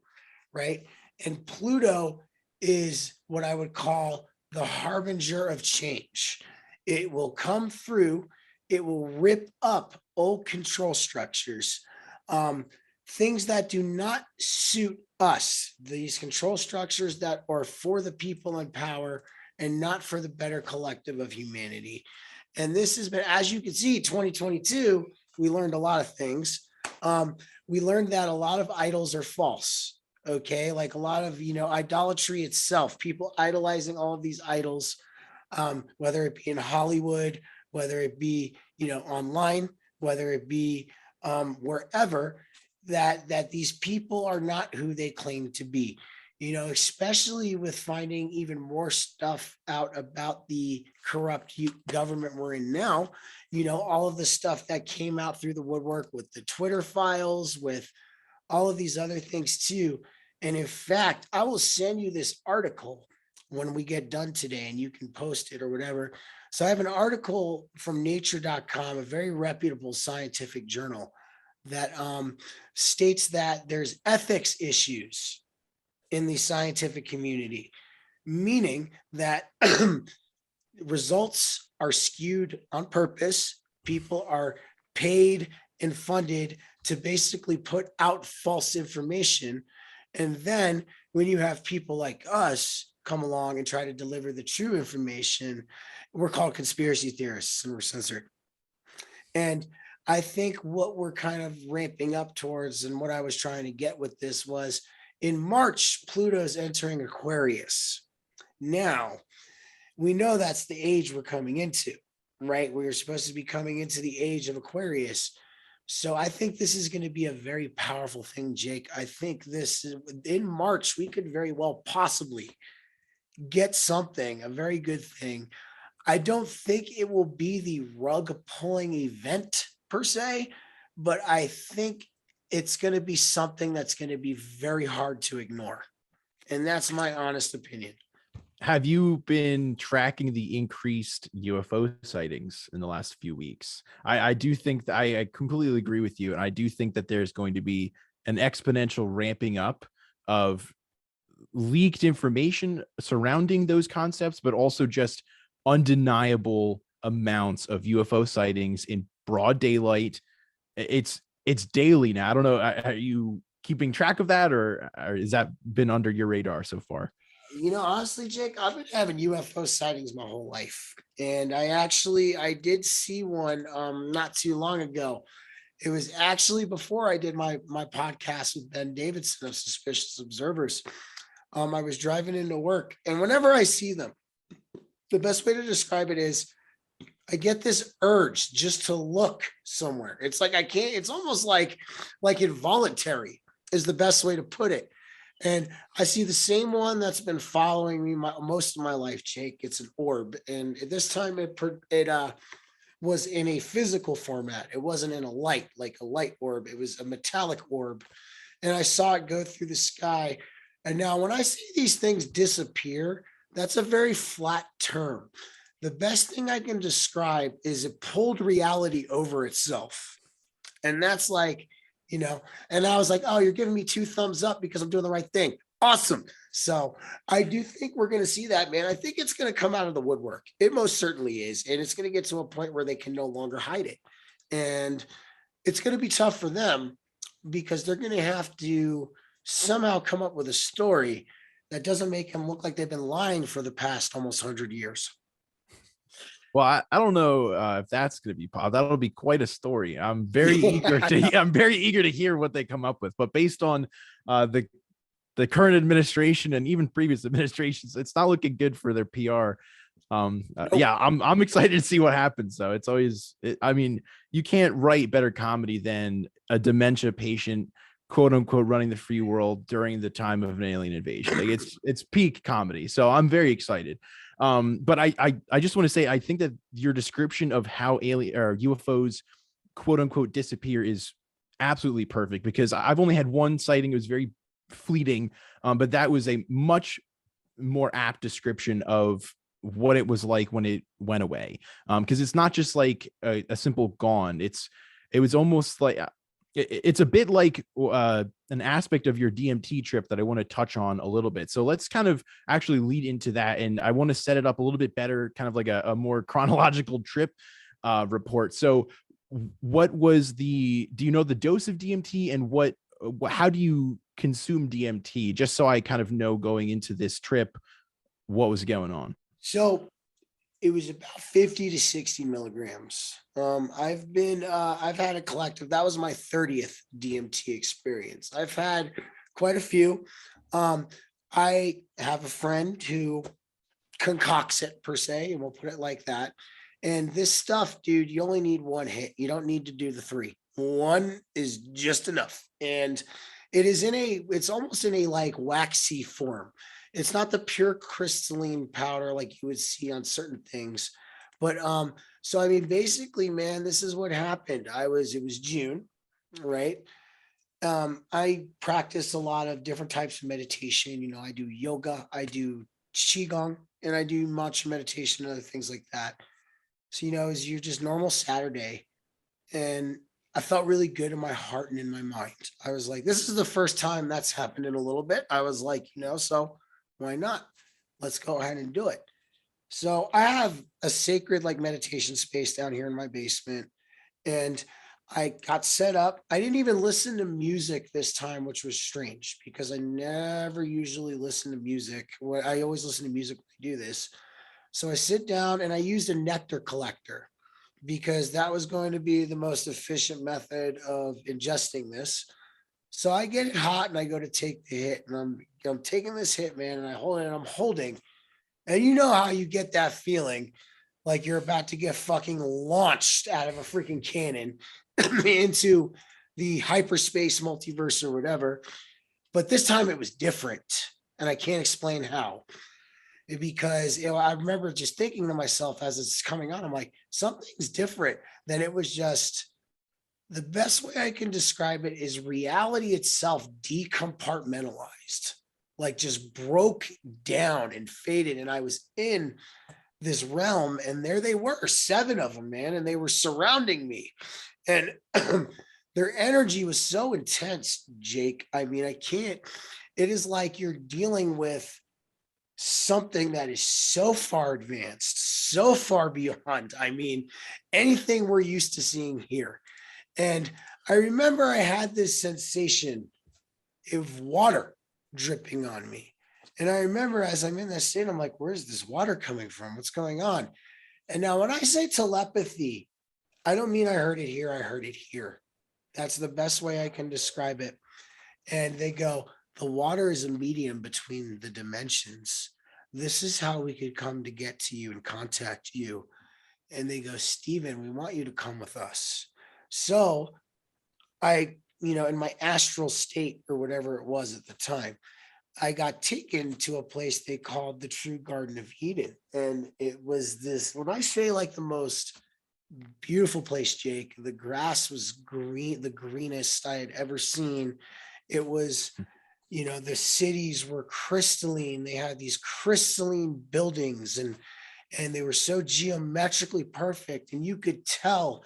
right? And Pluto is what I would call the harbinger of change. It will come through, it will rip up old control structures. Um, Things that do not suit us, these control structures that are for the people in power and not for the better collective of humanity. And this has been, as you can see, 2022, we learned a lot of things. We learned that a lot of idols are false. Okay. Like a lot of, idolatry itself, people idolizing all of these idols, whether it be in Hollywood, whether it be, online, whether it be wherever, that these people are not who they claim to be, especially with finding even more stuff out about the corrupt government we're in now. All of the stuff that came out through the woodwork with the Twitter files, with all of these other things too. And in fact, I will send you this article when we get done today and you can post it or whatever. So I have an article from nature.com, a very reputable scientific journal, that states that there's ethics issues in the scientific community, meaning that results are skewed on purpose. People are paid and funded to basically put out false information. And then when you have people like us come along and try to deliver the true information, we're called conspiracy theorists and we're censored. And I think what we're kind of ramping up towards and what I was trying to get with this was in March, Pluto's entering Aquarius. Now, we know that's the age we're coming into, right? We are supposed to be coming into the age of Aquarius. So I think this is going to be a very powerful thing, Jake. I think this in March, we could very well possibly get something, a very good thing. I don't think it will be the rug pulling event per se, but I think it's going to be something that's going to be very hard to ignore. And that's my honest opinion. Have you been tracking the increased UFO sightings in the last few weeks? I do think that I completely agree with you. And I do think that there's going to be an exponential ramping up of leaked information surrounding those concepts, but also just undeniable amounts of UFO sightings in broad daylight. It's daily now. I don't know. Are you keeping track of that, or has that been under your radar so far? Honestly, Jake, I've been having UFO sightings my whole life. And I did see one not too long ago. It was actually before I did my podcast with Ben Davidson of Suspicious Observers. I was driving into work, and whenever I see them, the best way to describe it is I get this urge just to look somewhere. It's like I can't, it's almost like involuntary is the best way to put it. And I see the same one that's been following me most of my life, Jake. It's an orb. And this time it was in a physical format. It wasn't in a light, like a light orb. It was a metallic orb. And I saw it go through the sky. And now when I see these things disappear, that's a very flat term. The best thing I can describe is it pulled reality over itself. And that's like, and I was like, oh, you're giving me 2 thumbs up because I'm doing the right thing. Awesome. So I do think we're going to see that, man. I think it's going to come out of the woodwork. It most certainly is. And it's going to get to a point where they can no longer hide it. And it's going to be tough for them because they're going to have to somehow come up with a story that doesn't make them look like they've been lying for the past almost 100 years. Well, I don't know if that's going to be possible. That'll be quite a story. I'm very eager to hear what they come up with. But based on the current administration and even previous administrations, it's not looking good for their PR. Yeah, I'm excited to see what happens. Though it's always, I mean, you can't write better comedy than a dementia patient, quote unquote, running the free world during the time of an alien invasion. Like it's peak comedy. So I'm very excited. But I just want to say, I think that your description of how alien or UFOs, quote unquote, disappear is absolutely perfect, because I've only had one sighting. It was very fleeting, but that was a much more apt description of what it was like when it went away. Because it's not just like a simple gone. It was almost like it's a bit like an aspect of your DMT trip that I want to touch on a little bit. So let's kind of actually lead into that. And I want to set it up a little bit better, kind of like a more chronological trip report. So what was do you know the dose of DMT, and how do you consume DMT? Just so I kind of know going into this trip, what was going on. So it was about 50 to 60 milligrams. I've had a collective, that was my 30th DMT experience. I've had quite a few. I have a friend who concocts it per se, and we'll put it like that. And this stuff, dude, you only need 1 hit. You don't need to do the 3. 1 is just enough. And it's almost in a like waxy form. It's not the pure crystalline powder like you would see on certain things. But so I mean, basically, man, this is what happened. It was June, right? I practice a lot of different types of meditation. I do yoga, I do qigong, and I do mantra meditation and other things like that. So, it was your just normal Saturday. And I felt really good in my heart and in my mind. I was like, this is the first time that's happened in a little bit. I was like, so why not? Let's go ahead and do it. So I have a sacred like meditation space down here in my basement, and I got set up. I didn't even listen to music this time, which was strange because I never usually listen to music. I always listen to music when I do this. So I sit down and I used a nectar collector because that was going to be the most efficient method of ingesting this. So I get it hot and I go to take the hit, and I'm taking this hit, man, and I hold it and I'm holding. And you know how you get that feeling like you're about to get fucking launched out of a freaking cannon into the hyperspace multiverse or whatever. But this time it was different. And I can't explain how. Because I remember just thinking to myself as it's coming on, I'm like, something's different. Then it was just, the best way I can describe it is reality itself decompartmentalized, like just broke down and faded. And I was in this realm, and there they were, 7 of them, man. And they were surrounding me. And their energy was so intense, Jake. I mean, it is like you're dealing with something that is so far advanced, so far beyond, I mean, anything we're used to seeing here. And I remember I had this sensation of water dripping on me. And I remember as I'm in that state, I'm like, where's this water coming from? What's going on? And now when I say telepathy, I don't mean I heard it here, I heard it here. That's the best way I can describe it. And they go, the water is a medium between the dimensions. This is how we could come to get to you and contact you. And they go, Stephen, we want you to come with us. So I, in my astral state or whatever it was at the time, I got taken to a place they called the True Garden of Eden. And it was this, when I say like the most beautiful place, Jake, the grass was green, the greenest I had ever seen. It was, the cities were crystalline. They had these crystalline buildings, and they were so geometrically perfect. And you could tell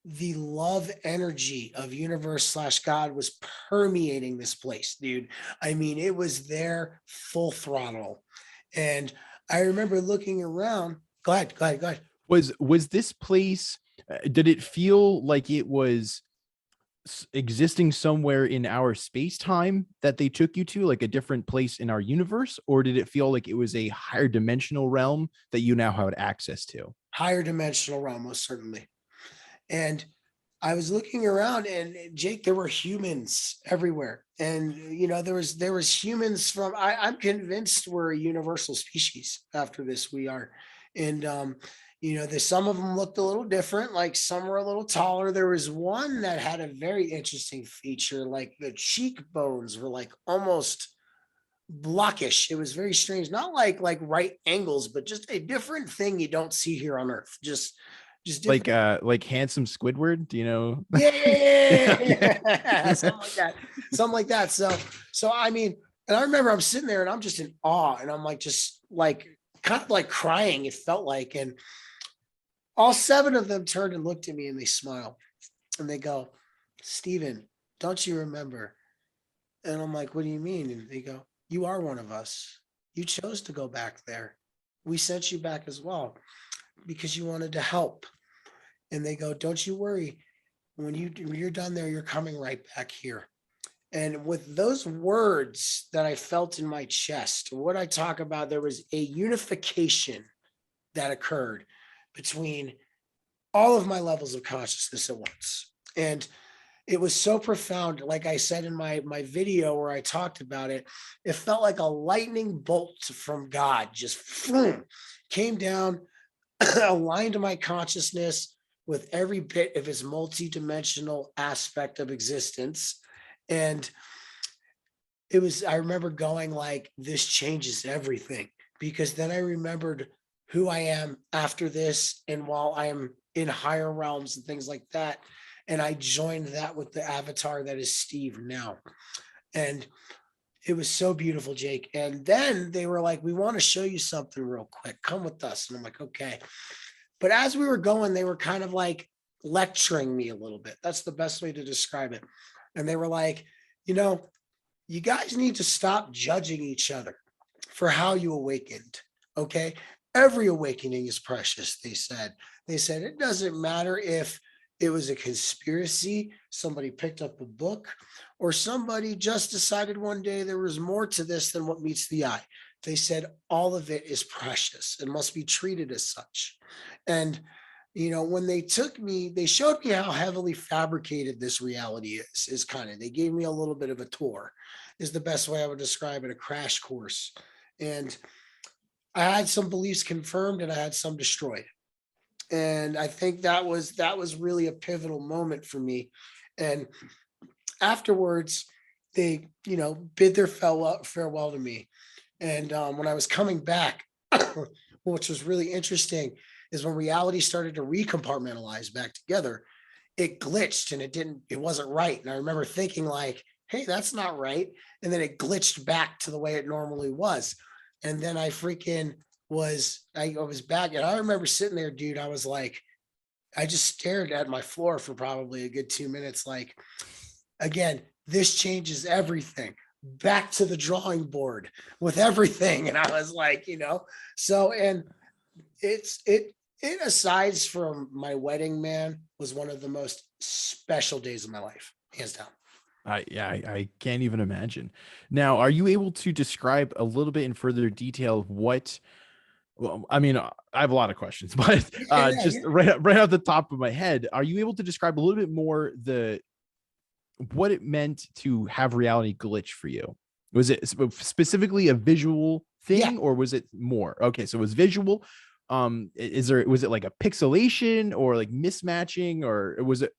the love energy of universe slash God was permeating this place, dude. I mean, it was there full throttle. And I remember looking around. Go ahead, go ahead, go ahead. Was this place, did it feel like it was existing somewhere in our space time that they took you to, like a different place in our universe, or did it feel like it was a higher dimensional realm that you now had access to? Higher dimensional realm, most certainly. And I was looking around, and Jake, there were humans everywhere. And there was humans from, I'm convinced we're a universal species after this. We are. And some of them looked a little different, like some were a little taller. There was one that had a very interesting feature, like the cheekbones were like almost blockish. It was very strange, not like right angles, but just a different thing you don't see here on Earth. Just different. Like handsome Squidward, do you know? Yeah. Something like that. Something like that. So I mean, and I remember I'm sitting there and I'm just in awe, and I'm like, just like kind of like crying, it felt like. And all 7 of them turned and looked at me and they smiled and they go, Stephen, don't you remember? And I'm like, what do you mean? And they go, you are one of us. You chose to go back there. We sent you back as well because you wanted to help. And they go, don't you worry. When you're done there, you're coming right back here. And with those words that I felt in my chest, what I talk about, there was a unification that occurred between all of my levels of consciousness at once. And it was so profound. Like I said in my video where I talked about it, it felt like a lightning bolt from God, just came down, aligned my consciousness with every bit of its multidimensional aspect of existence. And I remember going like, this changes everything, because then I remembered who I am after this, and while I am in higher realms and things like that. And I joined that with the avatar that is Steve now. And it was so beautiful, Jake. And then they were like, we want to show you something real quick. Come with us. And I'm like, okay. But as we were going, they were kind of like lecturing me a little bit. That's the best way to describe it. And they were like, you guys need to stop judging each other for how you awakened. Okay. Every awakening is precious, they said. They said, it doesn't matter if it was a conspiracy, somebody picked up a book, or somebody just decided one day there was more to this than what meets the eye. They said all of it is precious and must be treated as such. And when they took me, they showed me how heavily fabricated this reality is kind of, they gave me a little bit of a tour, is the best way I would describe it, a crash course. And I had some beliefs confirmed and I had some destroyed. And I think that was really a pivotal moment for me. And afterwards, they, bid their farewell to me. And when I was coming back, which was really interesting, is when reality started to recompartmentalize back together, it glitched and it wasn't right. And I remember thinking like, hey, that's not right. And then it glitched back to the way it normally was. And then I was back, and I remember sitting there, dude, I was like, I just stared at my floor for probably a good 2 minutes. Like, again, this changes everything, back to the drawing board with everything. And I was like, so, and it aside from my wedding, man, was one of the most special days of my life, hands down. I can't even imagine. Now, are you able to describe a little bit in further detail what? Well, I mean, I have a lot of questions, but just right off the top of my head, are you able to describe a little bit more what it meant to have reality glitch for you. Was it specifically a visual Yeah. thing, or was it more? Okay, so it was visual. Was it like a pixelation or like mismatching, or was it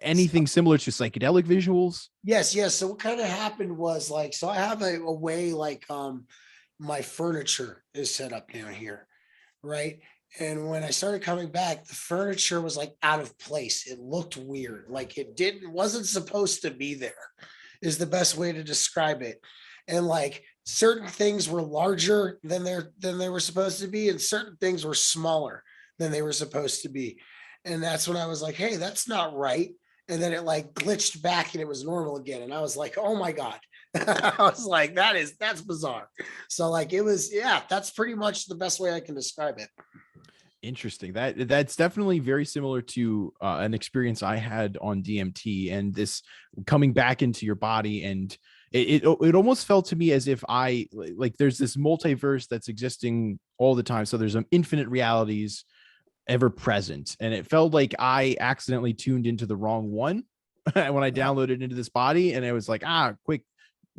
anything similar to psychedelic visuals? Yes, yes. So what kind of happened was like, so I have a way like my furniture is set up down here, right? And when I started coming back, the furniture was like out of place. It looked weird, like it wasn't supposed to be there, is the best way to describe it. And like certain things were larger than they were supposed to be, and certain things were smaller than they were supposed to be. And that's when I was like, hey, that's not right. And then it like glitched back and it was normal again. And I was like, oh my God. I was like, that's bizarre. So like it was, yeah, that's pretty much the best way I can describe it. Interesting. That's definitely very similar to an experience I had on DMT, and this coming back into your body, and it almost felt to me as if I like there's this multiverse that's existing all the time. So there's infinite realities ever present, and it felt like I accidentally tuned into the wrong one when I downloaded into this body, and it was like, quick,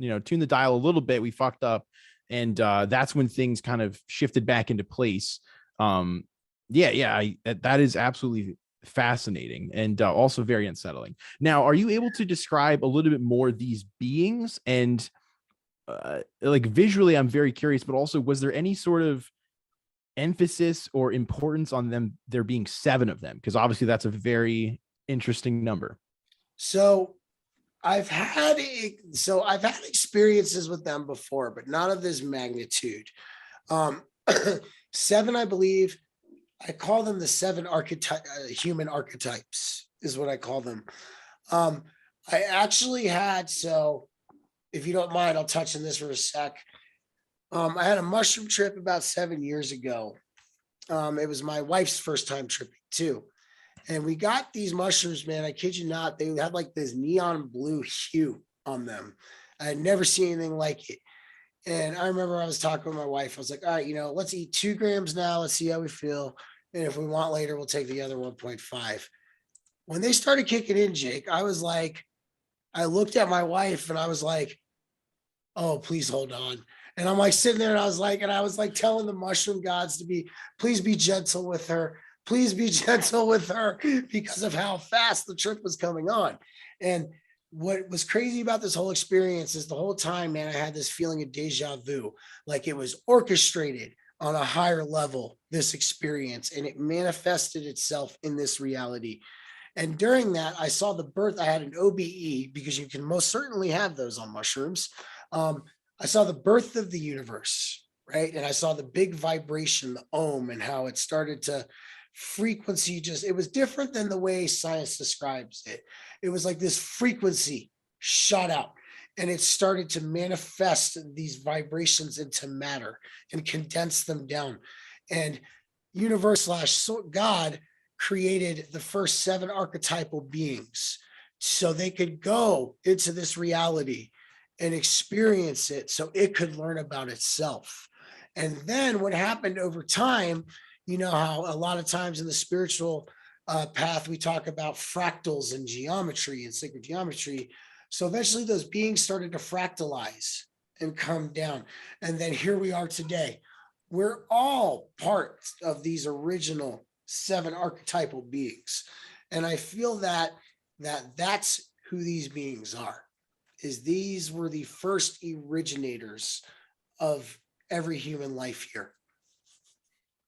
tune the dial a little bit. We fucked up, and that's when things kind of shifted back into place. That is absolutely fascinating, and also very unsettling. Now, are you able to describe a little bit more these beings, and like visually, I'm very curious, but also was there any sort of emphasis or importance on them there being 7 of them, because obviously that's a very interesting number? So I've had experiences with them before, but not of this magnitude. Um, 7, I believe, I call them the 7 human archetypes, is what I call them. I actually had, so if you don't mind, I'll touch on this for a sec. I had a mushroom trip about 7 years ago. It was my wife's first time tripping too. And we got these mushrooms, man. I kid you not. They had like this neon blue hue on them. I had never seen anything like it. And I remember I was talking with my wife. I was like, all right, let's eat 2 grams now. Let's see how we feel. And if we want later, we'll take the other 1.5. When they started kicking in, Jake, I was like, I looked at my wife and I was like, oh, please hold on. And I'm like sitting there and I was like telling the mushroom gods to please be gentle with her. Please be gentle with her because of how fast the trip was coming on. And what was crazy about this whole experience is the whole time, man, I had this feeling of deja vu, like it was orchestrated on a higher level, this experience, and it manifested itself in this reality. And during that, I saw the birth. I had an OBE because you can most certainly have those on mushrooms. I saw the birth of the universe, right? And I saw the big vibration, the ohm, and how it started to frequency it was different than the way science describes it. It was like this frequency shot out and it started to manifest these vibrations into matter and condense them down. And universe / God created the first 7 archetypal beings so they could go into this reality and experience it so it could learn about itself. And then what happened over time, you know how a lot of times in the spiritual path, we talk about fractals and geometry and sacred geometry. So eventually those beings started to fractalize and come down. And then here we are today. We're all parts of these original 7 archetypal beings. And I feel that's who these beings are, is these were the first originators of every human life here.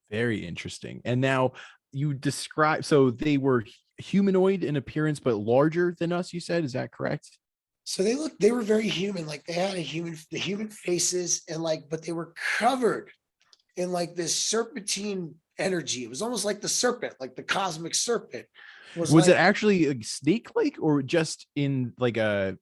Very interesting. And now you describe, so they were humanoid in appearance, but larger than us, you said, is that correct? So they were very human, like they had the human faces and like, but they were covered in like this serpentine energy. It was almost like the serpent, like the cosmic serpent was Was like, it actually like snake-like, or just in like a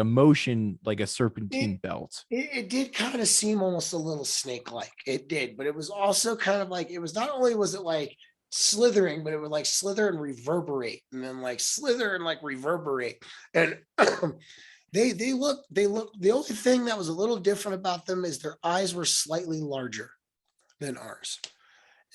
motion, like a serpentine it, belt? it did kind of seem almost a little snake-like. It did, but it was also kind of like, it was not only was it like slithering, but it would like slither and reverberate and then like slither and like reverberate. And they look, the only thing that was a little different about them is their eyes were slightly larger than ours.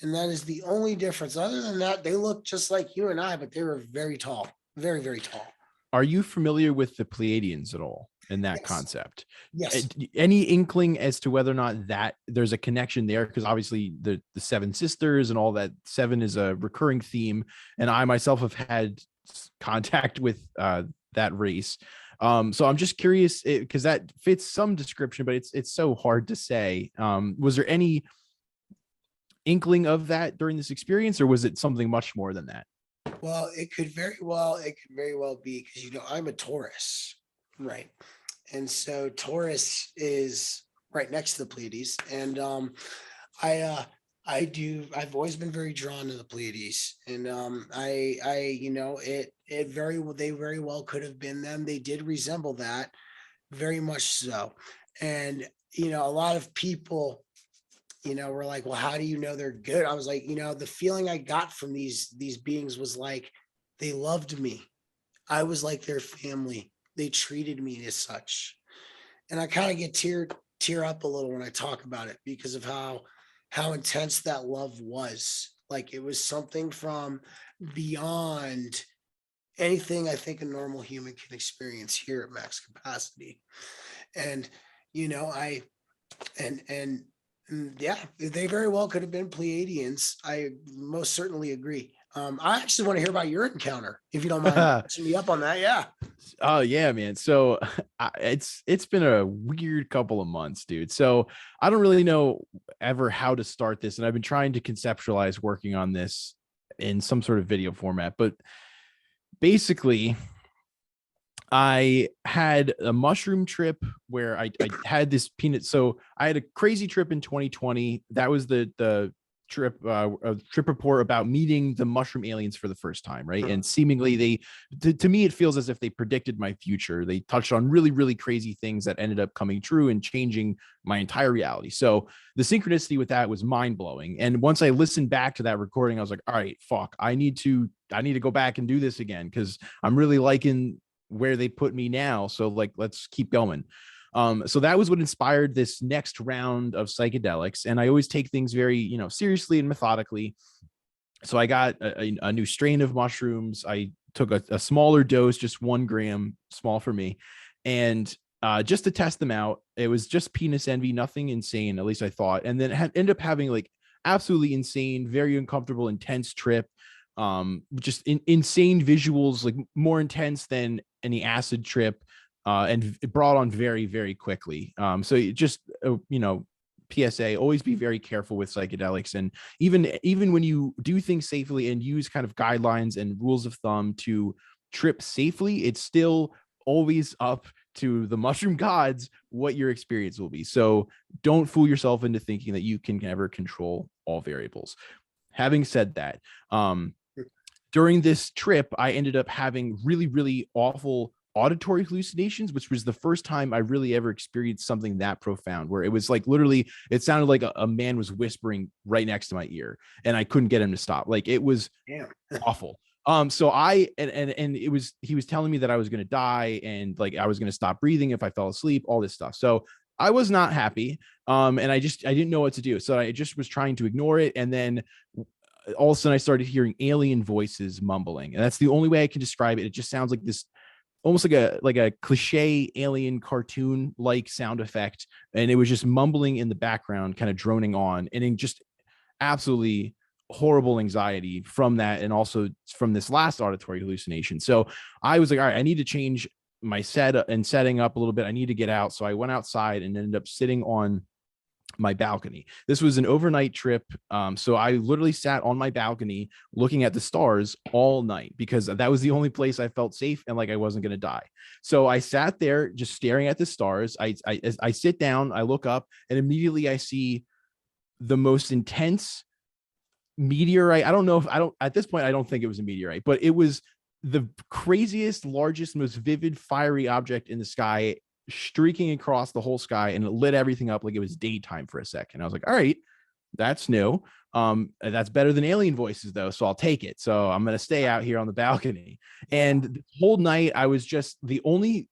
And that is the only difference. Other than that, they look just like you and I, but they were very tall, very, very tall. Are you familiar with the Pleiadians at all in that Yes. concept? Yes. Any inkling as to whether or not that there's a connection there? Because obviously the seven sisters and all that, seven is a recurring theme, and I myself have had contact with that race. So I'm just curious because that fits some description, but it's so hard to say. Was there any inkling of that during this experience, or was it something much more than that? Well, it could very well be because I'm a Taurus, right? And so Taurus is right next to the Pleiades, and I I've always been very drawn to the Pleiades, and it very well they very well could have been them. They did resemble that very much so, and a lot of people were like, well, how do you know they're good? I was like, the feeling I got from these beings was like they loved me. I was like their family. They treated me as such. And I kind of get tear up a little when I talk about it because of how intense that love was. Like it was something from beyond anything I think a normal human can experience here at max capacity. And I and yeah, they very well could have been Pleiadians. I most certainly agree. I actually want to hear about your encounter, if you don't mind catching me up on that. Yeah. Oh yeah, man. So it's been a weird couple of months, dude. So I don't really know ever how to start this, and I've been trying to conceptualize working on this in some sort of video format. But basically, I had a mushroom trip where I had this peanut. So I had a crazy trip in 2020. That was the trip a trip report about meeting the mushroom aliens for the first time, right? And seemingly they to me it feels as if they predicted my future. They touched on really really crazy things that ended up coming true and changing my entire reality. So the synchronicity with that was mind-blowing. And once I listened back to that recording, I was like, all right, fuck, I need to go back and do this again because I'm really liking where they put me now. So like, let's keep going. So that was what inspired this next round of psychedelics. And I always take things very, seriously and methodically. So I got a new strain of mushrooms. I took a smaller dose, just 1 gram, small for me. And just to test them out, it was just penis envy, nothing insane, at least I thought. And then ended up having like absolutely insane, very uncomfortable, intense trip. Just insane visuals, like more intense than any acid trip, and it brought on very very quickly. So just PSA, always be very careful with psychedelics, and even when you do things safely and use kind of guidelines and rules of thumb to trip safely, it's still always up to the mushroom gods what your experience will be. So don't fool yourself into thinking that you can never control all variables. Having said that, during this trip, I ended up having really, really awful auditory hallucinations, which was the first time I really ever experienced something that profound, where it was like literally, it sounded like a man was whispering right next to my ear, and I couldn't get him to stop. Like it was awful. So it was, he was telling me that I was going to die and like I was going to stop breathing if I fell asleep, all this stuff. So I was not happy. And I didn't know what to do. So I just was trying to ignore it. And then all of a sudden I started hearing alien voices mumbling, and that's the only way I can describe it. It just sounds like this, almost like a cliche alien cartoon like sound effect, and it was just mumbling in the background, kind of droning on, and in just absolutely horrible anxiety from that, and also from this last auditory hallucination. So I was like, all right, I need to change my setting up a little bit. I need to get out. So I went outside and ended up sitting on my balcony. This was an overnight trip. So I literally sat on my balcony looking at the stars all night because that was the only place I felt safe and like I wasn't going to die. So I sat there just staring at the stars. I sit down, I look up, and immediately I see the most intense meteorite. At this point, I don't think it was a meteorite, but it was the craziest, largest, most vivid, fiery object in the sky, streaking across the whole sky, and it lit everything up like it was daytime for a second. I was like, all right, that's new. That's better than alien voices though, so I'll take it. So I'm gonna stay out here on the balcony. And the whole night I was just, the only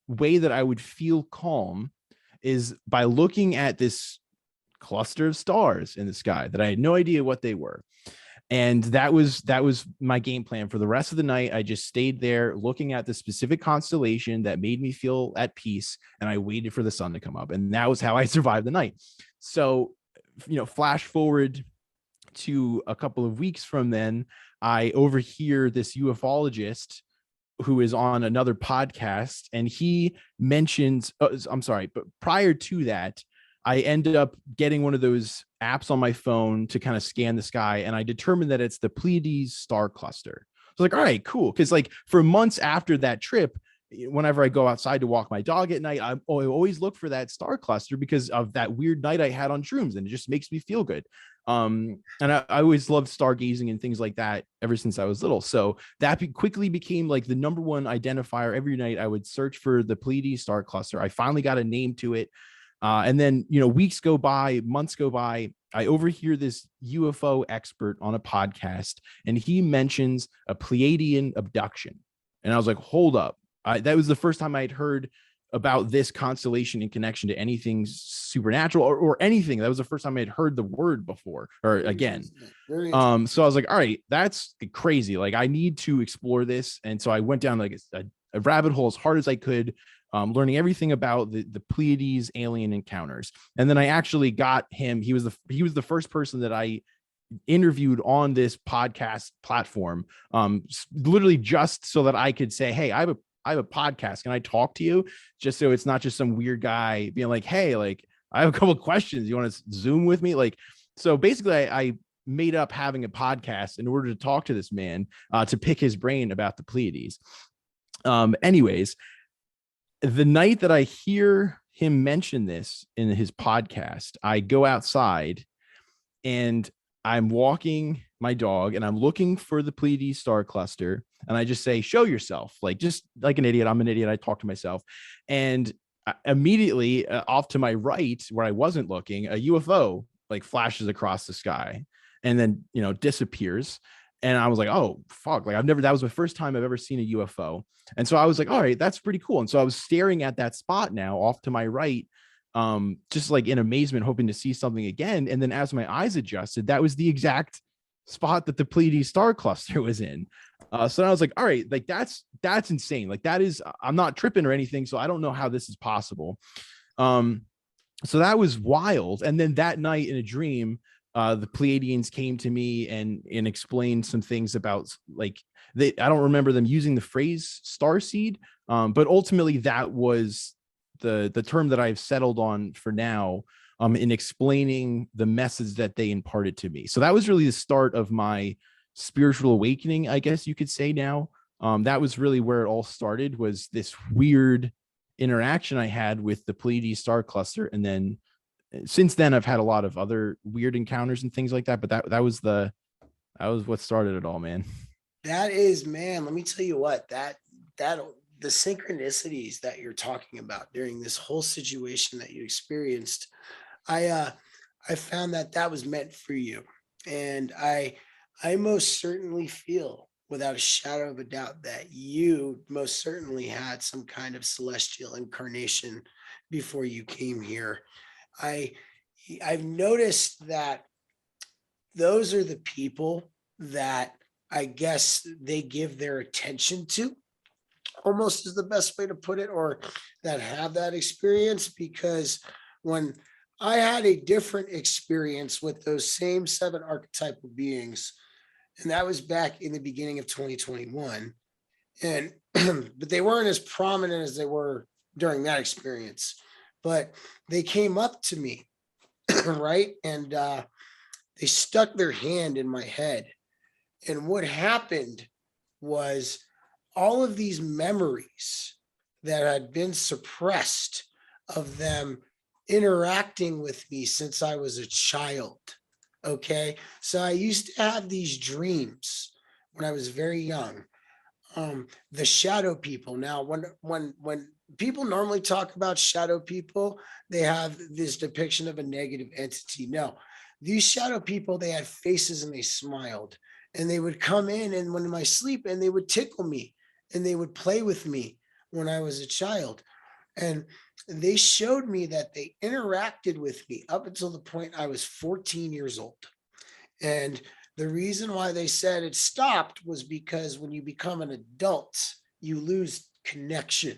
way that I would feel calm is by looking at this cluster of stars in the sky that I had no idea what they were. And that was my game plan for the rest of the night. I just stayed there looking at the specific constellation that made me feel at peace, and I waited for the sun to come up, and that was how I survived the night. So, flash forward to a couple of weeks from then, I overhear this ufologist who is on another podcast, and he mentions, I'm sorry, but prior to that, I ended up getting one of those apps on my phone to kind of scan the sky, and I determined that it's the Pleiades star cluster. So like, all right, cool. Because like for months after that trip, whenever I go outside to walk my dog at night, I always look for that star cluster because of that weird night I had on shrooms, and it just makes me feel good. And I always loved stargazing and things like that ever since I was little. So that quickly became like the number one identifier. Every night I would search for the Pleiades star cluster. I finally got a name to it. And then, weeks go by, months go by. I overhear this UFO expert on a podcast, and he mentions a Pleiadian abduction. And I was like, hold up. That was the first time I'd heard about this constellation in connection to anything supernatural or anything. That was the first time I'd heard the word before or again. So I was like, all right, that's crazy. Like I need to explore this. And so I went down like a rabbit hole as hard as I could, learning everything about the Pleiades alien encounters. And then I actually got him. He was the first person that I interviewed on this podcast platform, literally just so that I could say, hey, I have a podcast. Can I talk to you? Just so it's not just some weird guy being like, hey, like I have a couple of questions. You want to Zoom with me? Like, so basically I made up having a podcast in order to talk to this man, to pick his brain about the Pleiades. Anyways, the night that I hear him mention this in his podcast, I go outside and I'm walking my dog and I'm looking for the Pleiades star cluster. And I just say, show yourself, like, just like an idiot. I'm an idiot. I talk to myself. And immediately off to my right, where I wasn't looking, a UFO like flashes across the sky and then, disappears. And I was like, oh, fuck. Like that was the first time I've ever seen a UFO. And so I was like, all right, that's pretty cool. And so I was staring at that spot now off to my right, just like in amazement, hoping to see something again. And then as my eyes adjusted, that was the exact spot that the Pleiades star cluster was in. So I was like, all right, like that's insane. Like that is, I'm not tripping or anything. So I don't know how this is possible. So that was wild. And then that night in a dream, the Pleiadians came to me and explained some things about like I don't remember them using the phrase starseed, but ultimately that was the term that I've settled on for now, in explaining the message that they imparted to me. So that was really the start of my spiritual awakening, I guess you could say now. That was really where it all started, was this weird interaction I had with the Pleiades star cluster. And then since then I've had a lot of other weird encounters and things like that, but that was what started it all, man. That is, man, let me tell you what, that the synchronicities that you're talking about during this whole situation that you experienced, I found that was meant for you. And I most certainly feel without a shadow of a doubt that you most certainly had some kind of celestial incarnation before you came here. I I've noticed that those are the people that I guess they give their attention to, almost is the best way to put it, or that have that experience. Because when I had a different experience with those same seven archetypal beings, and that was back in the beginning of 2021, and but they weren't as prominent as they were during that experience, but they came up to me, right, and they stuck their hand in my head. And what happened was all of these memories that had been suppressed of them interacting with me since I was a child. Okay. So I used to have these dreams when I was very young. The shadow people. Now, when people normally talk about shadow people, they have this depiction of a negative entity. No, these shadow people, they had faces and they smiled, and they would come in and when in my sleep and they would tickle me and they would play with me when I was a child. And they showed me that they interacted with me up until the point I was 14 years old. And The reason why they said it stopped was because when you become an adult, you lose connection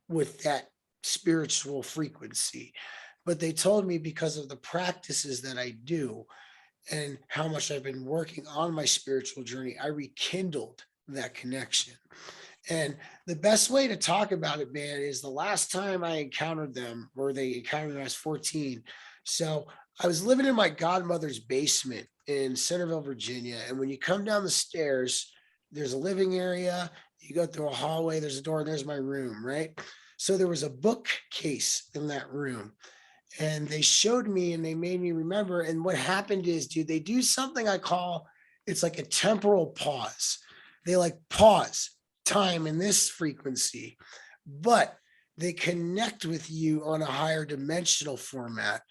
with that spiritual frequency. But they told me because of the practices that I do and how much I've been working on my spiritual journey, I rekindled that connection. And the best way to talk about it, man, is the last time I encountered them, or they encountered me when I was 14. So I was living in my godmother's basement in Centerville, Virginia. And when you come down the stairs, there's a living area. You go through a hallway, there's a door, and there's my room, right? So there was a bookcase in that room. And they showed me and they made me remember. And what happened is, dude, they do something I call it's like a temporal pause. They like pause time in this frequency, but they connect with you on a higher dimensional format.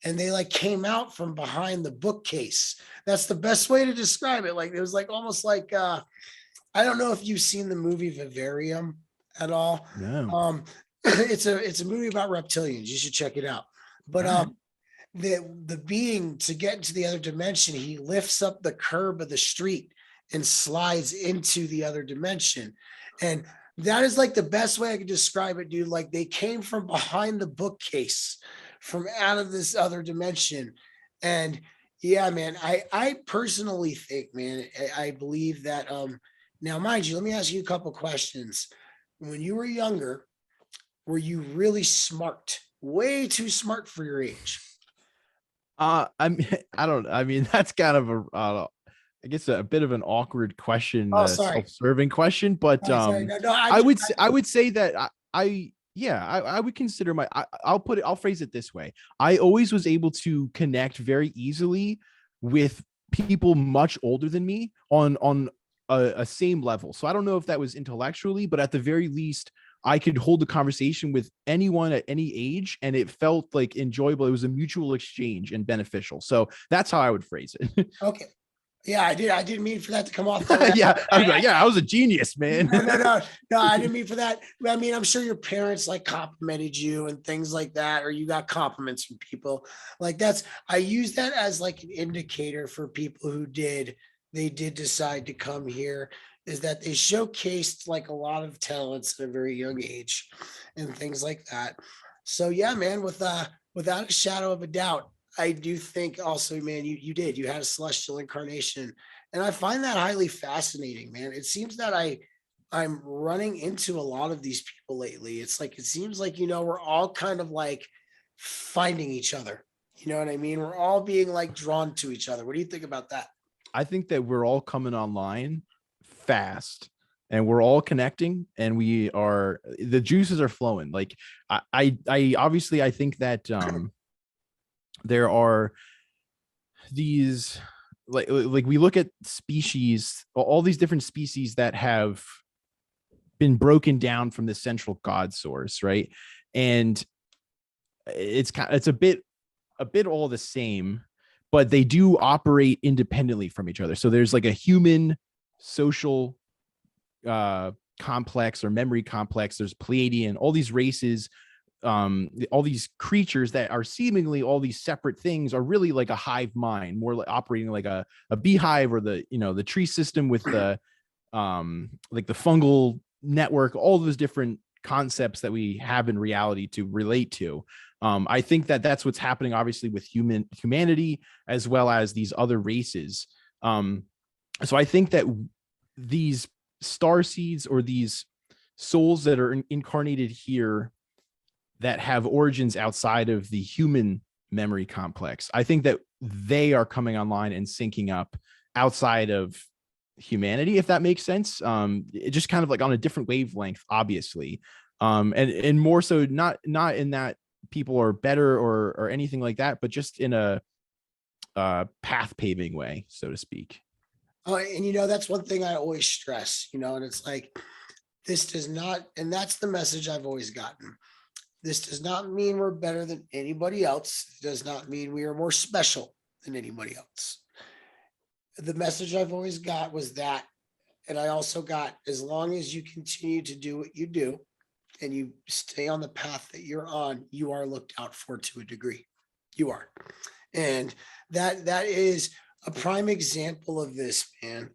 And they like came out from behind the bookcase. That's the best way to describe it. Like it was like almost like I don't know if you've seen the movie Vivarium at all. No. It's a movie about reptilians. You should check it out. But All right. the being, to get into the other dimension, he lifts up the curb of the street and slides into the other dimension. And that is like the best way I could describe it, dude. Like they came from behind the bookcase, from out of this other dimension. And yeah, man, I personally think, man, I believe that now mind you, let me ask you a couple questions. When you were younger, were you really smart? Way too smart for your age? I mean, I don't. I mean, that's kind of I guess a bit of an awkward question, Oh, sorry. self-serving question. But Sorry. No, no, I would say that I would consider I'll put it. I'll phrase it this way. I always was able to connect very easily with people much older than me on a same level. So I don't know if that was intellectually, but at the very least, I could hold a conversation with anyone at any age and it felt like enjoyable. It was a mutual exchange and beneficial. So that's how I would phrase it. okay. Yeah, I did. I didn't mean for that to come off that way. Yeah. I was like, yeah, I was a genius, man. No, I didn't mean for that. I mean, I'm sure your parents like complimented you and things like that, or you got compliments from people. Like I use that as like an indicator for people who they did decide to come here, is that they showcased like a lot of talents at a very young age and things like that. So yeah, man, without a shadow of a doubt, I do think also, man, you had a celestial incarnation. And I find that highly fascinating, man. It seems that I'm running into a lot of these people lately. It's like it seems like, we're all kind of like finding each other. You know what I mean? We're all being like drawn to each other. What do you think about that? I think that we're all coming online fast and we're all connecting and the juices are flowing. Like I obviously I think that there are these like we look at species, all these different species that have been broken down from the central God source, right? And it's a bit all the same, but they do operate independently from each other. So there's like a human social complex or memory complex. There's Pleiadian, all these races, all these creatures that are seemingly all these separate things are really like a hive mind, more like operating like a beehive, or the tree system with the like the fungal network, all those different concepts that we have in reality to relate to. I think that that's what's happening obviously with humanity as well as these other races. So I think that these star seeds or these souls that are incarnated here that have origins outside of the human memory complex, I think that they are coming online and syncing up outside of humanity, if that makes sense. It just kind of like on a different wavelength, obviously. And more so not in that people are better or anything like that, but just in a path paving way, so to speak. And that's one thing I always stress, and it's like, this does not, and that's the message I've always gotten. This does not mean we're better than anybody else. It does not mean we are more special than anybody else. The message I've always got was that, and I also got, as long as you continue to do what you do and you stay on the path that you're on, you are looked out for to a degree. You are. And that is a prime example of this, man.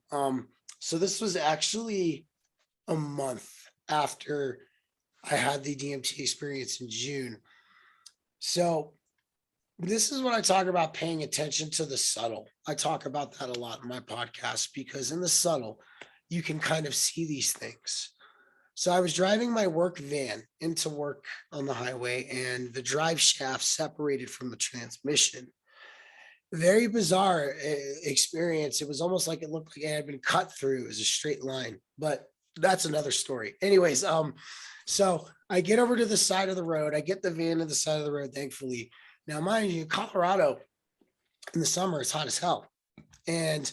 So this was actually a month after I had the DMT experience in June. So this is when I talk about paying attention to the subtle. I talk about that a lot in my podcast because in the subtle, you can kind of see these things. So I was driving my work van into work on the highway, and the drive shaft separated from the transmission. Very bizarre experience. It was almost like it looked like it had been cut through as a straight line, but that's another story. Anyways, so I get over to the side of the road. I get the van to the side of the road, thankfully. Now, mind you, Colorado in the summer it's hot as hell, and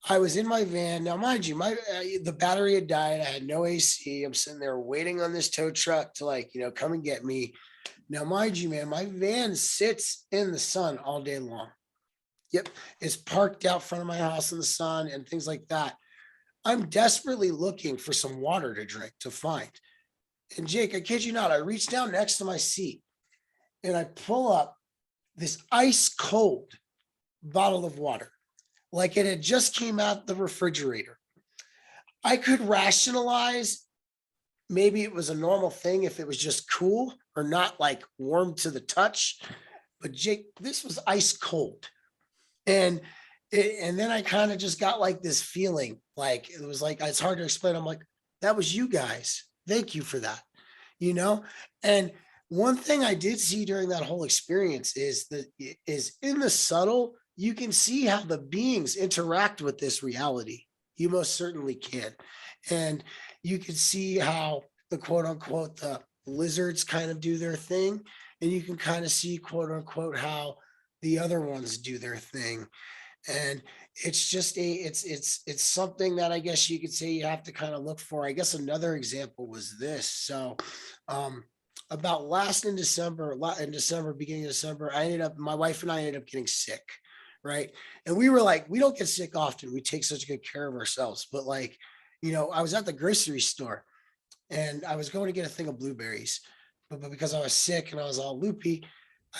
I was in my van. Now, mind you, my the battery had died. I had no AC. I'm sitting there waiting on this tow truck to come and get me. Now, mind you, man, my van sits in the sun all day long. Yep, it's parked out front of my house in the sun and things like that. I'm desperately looking for some water to drink to find. And Jake, I kid you not, I reach down next to my seat and I pull up this ice cold bottle of water, like it had just came out the refrigerator. I could rationalize maybe it was a normal thing if it was just cool or not like warm to the touch. But Jake, this was ice cold. And then I kind of just got like this feeling, like it was like it's hard to explain. I'm like, that was you guys. Thank you for that. You know? And one thing I did see during that whole experience is in the subtle, you can see how the beings interact with this reality. You most certainly can. And you can see how the quote unquote the lizards kind of do their thing. And you can kind of see quote unquote how the other ones do their thing. And it's just it's something that I guess you could say you have to kind of look for. I guess another example was this. So about in December, beginning of December, my wife and I ended up getting sick. Right. And we were like, we don't get sick often. We take such good care of ourselves. But I was at the grocery store and I was going to get a thing of blueberries. But because I was sick and I was all loopy,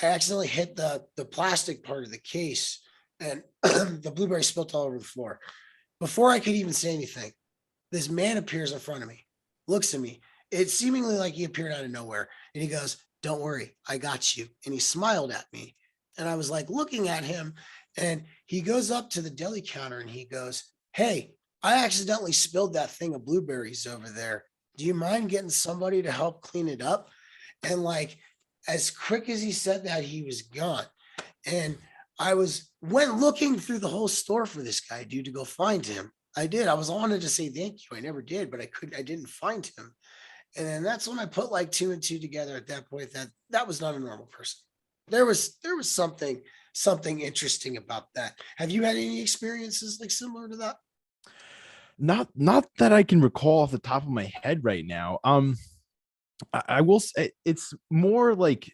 I accidentally hit the plastic part of the case and the blueberry spilled all over the floor. Before I could even say anything, this man appears in front of me, looks at me. It's seemingly like he appeared out of nowhere. And he goes, "Don't worry, I got you." And he smiled at me. And I was like looking at him, and he goes up to the deli counter and he goes, "Hey, I accidentally spilled that thing of blueberries over there. Do you mind getting somebody to help clean it up?" And as quick as he said that, he was gone. And went looking through the whole store for this guy, dude, to go find him. I did. I wanted to say thank you. I never did, but I didn't find him. And then that's when I put like two and two together at that point that was not a normal person. There was something interesting about that. Have you had any experiences like similar to that? Not that I can recall off the top of my head right now. I will say it's more like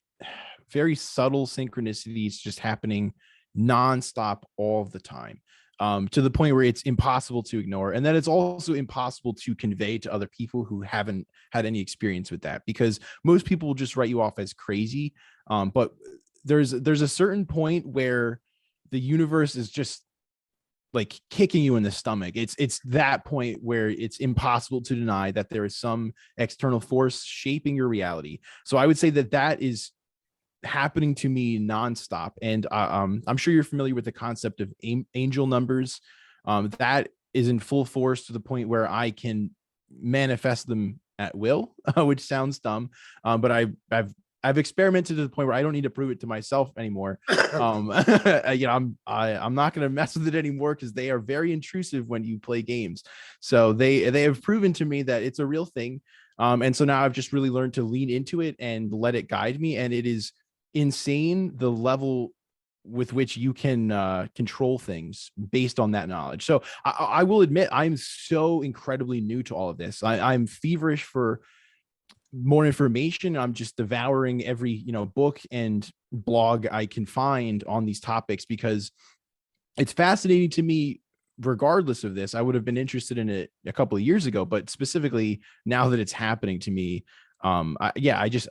very subtle synchronicities just happening nonstop all the time, to the point where it's impossible to ignore. And then it's also impossible to convey to other people who haven't had any experience with that, because most people will just write you off as crazy. But there's a certain point where the universe is just like kicking you in the stomach. It's that point where it's impossible to deny that there is some external force shaping your reality. So I would say that is happening to me nonstop. And I'm sure you're familiar with the concept of angel numbers. That is in full force to the point where I can manifest them at will, which sounds dumb. But I've experimented to the point where I don't need to prove it to myself anymore. I'm not going to mess with it anymore because they are very intrusive when you play games. So they have proven to me that it's a real thing. And so now I've just really learned to lean into it and let it guide me. And it is insane the level with which you can control things based on that knowledge. So I will admit I'm so incredibly new to all of this. I'm feverish for more information. I'm just devouring every book and blog I can find on these topics because it's fascinating to me. Regardless of this, I would have been interested in it a couple of years ago, but specifically now that it's happening to me, I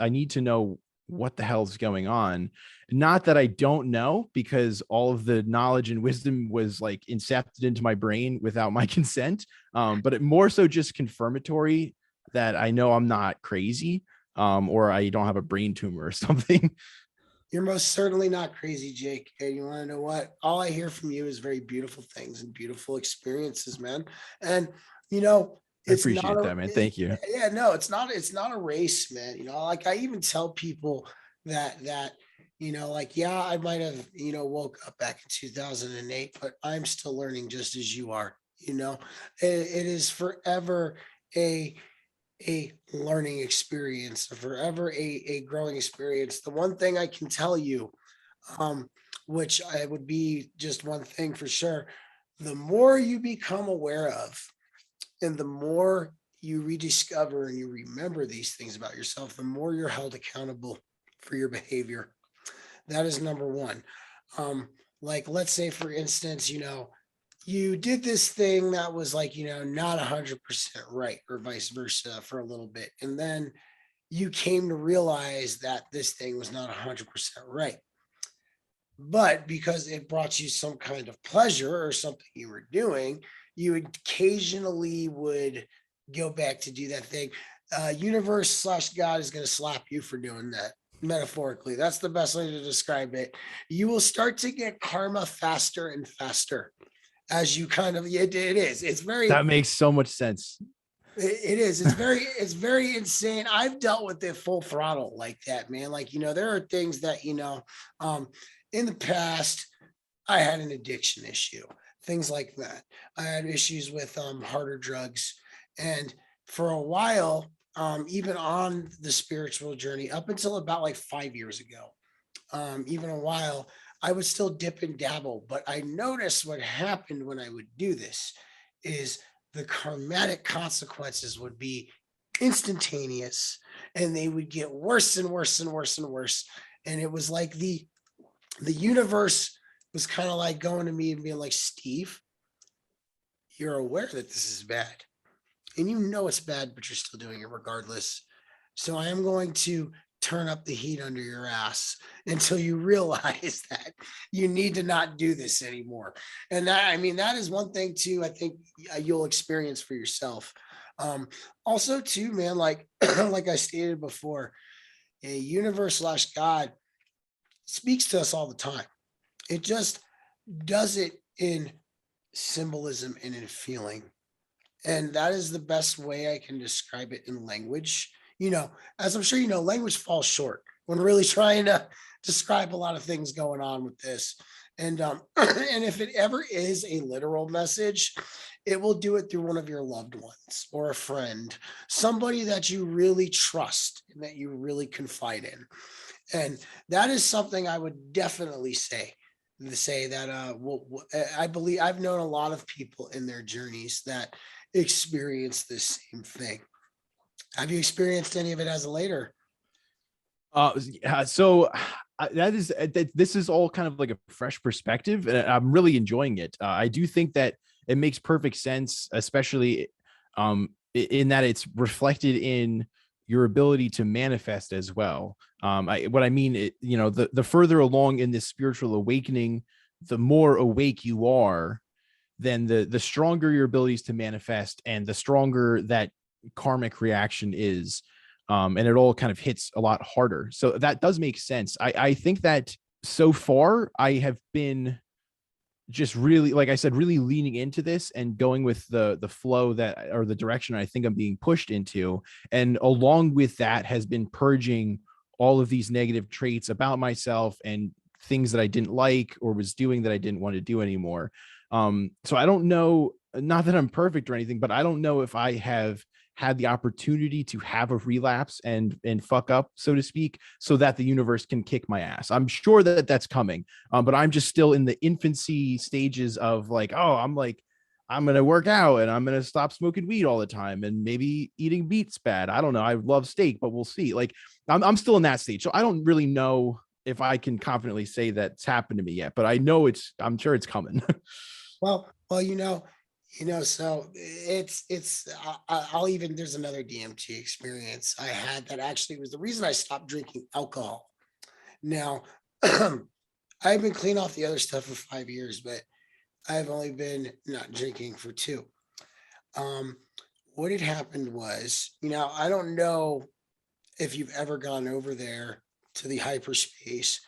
need to know what the hell is going on? Not that I don't know, because all of the knowledge and wisdom was like incepted into my brain without my consent. But it more so just confirmatory that I know I'm not crazy, or I don't have a brain tumor or something. You're most certainly not crazy, Jake. And you want to know what? All I hear from you is very beautiful things and beautiful experiences, man. And you know, I it's not appreciate a that, man. Thank you. yeah, no, it's not a race, man. You know, like I even tell people that like yeah, I might have, woke up back in 2008, but I'm still learning just as you are, it is forever a learning experience, forever a growing experience. The one thing I can tell you, um, which I would be just one thing for sure, the more you become aware of, and the more you rediscover and you remember these things about yourself, the more you're held accountable for your behavior. That is number one. Um, like let's say, for instance, you did this thing that was like, not 100% right, or vice versa for a little bit. And then you came to realize that this thing was not 100% right. But because it brought you some kind of pleasure or something you were doing, you occasionally would go back to do that thing. Universe slash God is going to slap you for doing that. Metaphorically, that's the best way to describe it. You will start to get karma faster and faster as you kind of it is it's very That makes so much sense. it is it's very insane. I've dealt with it full throttle like that, man. Like, there are things that, um in the past I had an addiction issue, things like that. I had issues with harder drugs, and for a while, even on the spiritual journey up until about like 5 years ago, even a while, I would still dip and dabble. But I noticed what happened when I would do this is the karmatic consequences would be instantaneous, and they would get worse and worse and worse and worse. And it was like the universe was kind of like going to me and being like, Steve, you're aware that this is bad, and you know it's bad, but you're still doing it regardless. So I am going to turn up the heat under your ass until you realize that you need to not do this anymore. And that, I mean, that is one thing too, I think you'll experience for yourself. Also too, man, like, like I stated before, a universe slash God speaks to us all the time. It just does it in symbolism and in feeling. And that is the best way I can describe it in language. As I'm sure language falls short when really trying to describe a lot of things going on with this. And and if it ever is a literal message, it will do it through one of your loved ones or a friend, somebody that you really trust and that you really confide in. And that is something I would definitely say that I believe I've known a lot of people in their journeys that experience this same thing. Have you experienced any of it as a later? Yeah, so that is that this is all kind of like a fresh perspective, and I'm really enjoying it. I do think that it makes perfect sense, especially in that it's reflected in your ability to manifest as well. What I mean, the further along in this spiritual awakening, the more awake you are, then the stronger your abilities to manifest, and the stronger that karmic reaction is. And it all kind of hits a lot harder. So that does make sense. I think that so far I have been just really, like I said, really leaning into this and going with the flow that, or the direction I think I'm being pushed into. And along with that has been purging all of these negative traits about myself and things that I didn't like or was doing that I didn't want to do anymore. So I don't know, not that I'm perfect or anything, but I don't know if I have had the opportunity to have a relapse and fuck up, so to speak, so that the universe can kick my ass. I'm sure that that's coming, but I'm just still in the infancy stages of like, oh, I'm gonna work out and I'm gonna stop smoking weed all the time, and maybe eating meat's bad. I don't know. I love steak, but we'll see. Like I'm still in that stage, so I don't really know if I can confidently say that's happened to me yet, but I know I'm sure it's coming. Well, So I'll even, there's another DMT experience I had that actually was the reason I stopped drinking alcohol. Now, I've been clean off the other stuff for 5 years, but I've only been not drinking for two. Um, what had happened was, I don't know if you've ever gone over there to the hyperspace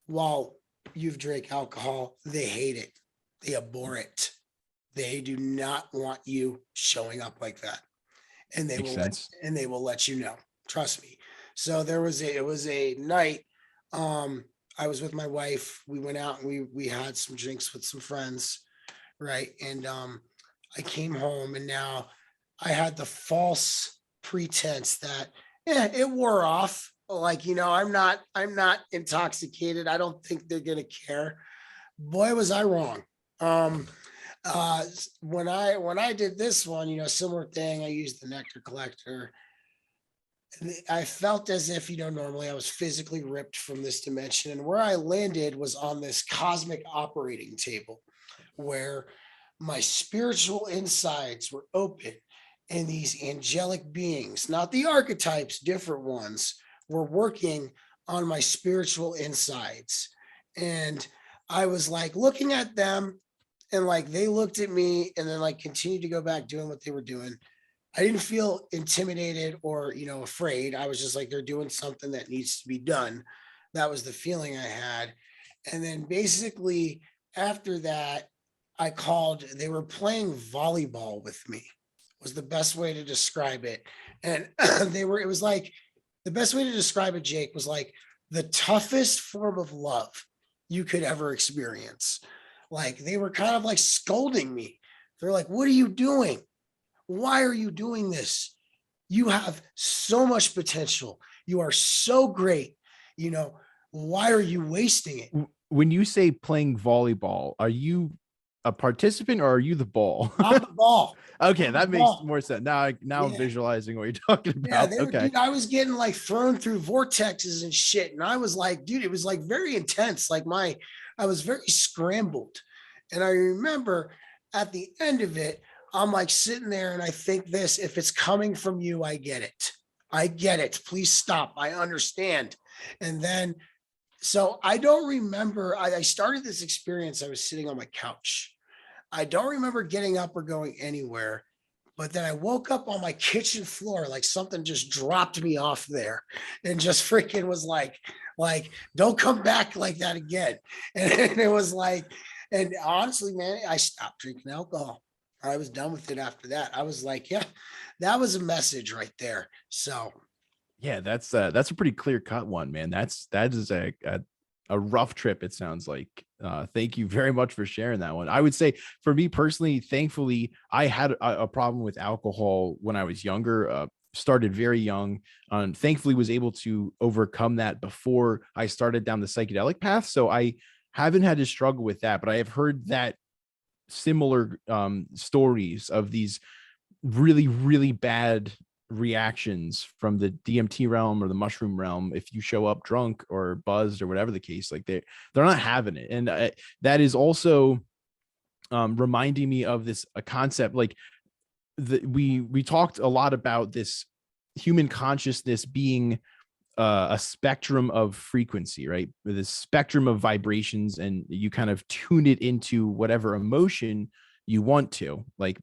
while you've drank alcohol, they hate it. They abhor it. They do not want you showing up like that. And Makes sense. they will let you know. Trust me. So it was a night. Um, I was with my wife. We went out and we had some drinks with some friends, right? And I came home and now I had the false pretense that it wore off. Like, I'm not intoxicated. I don't think they're gonna care. Boy, was I wrong. Um, when I did this one, similar thing, I used the nectar collector. And I felt as if, normally I was physically ripped from this dimension. And where I landed was on this cosmic operating table where my spiritual insides were open and these angelic beings, not the archetypes, different ones, were working on my spiritual insides. And I was like looking at them and like they looked at me and then like continued to go back doing what they were doing. I didn't feel intimidated or, afraid. I was just like, they're doing something that needs to be done. That was the feeling I had. And then basically after that, they were playing volleyball with me, was the best way to describe it. And it was like, the best way to describe it, Jake, was like the toughest form of love you could ever experience. Like they were kind of like scolding me. They're like, what are you doing? Why are you doing this? You have so much potential. You are so great. Why are you wasting it? When you say playing volleyball, are you a participant or are you the ball? I'm the ball. Okay, I'm the that makes ball. more sense. Now I'm Yeah. visualizing what you're talking Yeah, about. they were, Okay. dude. I was getting like thrown through vortexes and shit. And I was like, dude, it was like very intense. I was very scrambled. And I remember at the end of it, I'm like sitting there and I think this, if it's coming from you, I get it. I get it. Please stop. I understand. And then, so I don't remember, I started this experience. I was sitting on my couch. I don't remember getting up or going anywhere. But then I woke up on my kitchen floor, like something just dropped me off there and just freaking was like, don't come back like that again. And it was like, and honestly, man, I stopped drinking alcohol. I was done with it after that. I was like, yeah, that was a message right there. So Yeah, that's a pretty clear cut one, man. That is a rough trip, it sounds like. Thank you very much for sharing that one. I would say for me personally, thankfully, I had a problem with alcohol when I was younger. Started very young, and thankfully was able to overcome that before I started down the psychedelic path. So I haven't had to struggle with that, but I have heard that similar stories of these really, really bad reactions from the DMT realm or the mushroom realm if you show up drunk or buzzed or whatever the case. Like they're not having it. And that is also reminding me of this a concept. Like we talked a lot about this human consciousness being a spectrum of frequency, right? With a spectrum of vibrations, and you kind of tune it into whatever emotion you want to. Like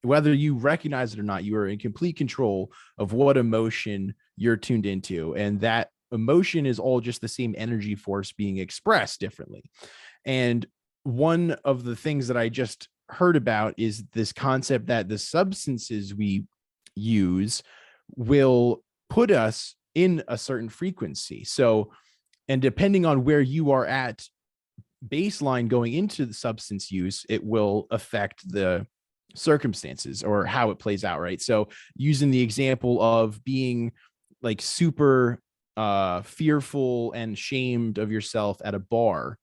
whether you recognize it or not, you are in complete control of what emotion you're tuned into. And that emotion is all just the same energy force being expressed differently. And one of the things that I just heard about is this concept that the substances we use will put us in a certain frequency. So, and depending on where you are at baseline going into the substance use, it will affect the circumstances or how it plays out, right? So using the example of being like super fearful and shamed of yourself at a bar,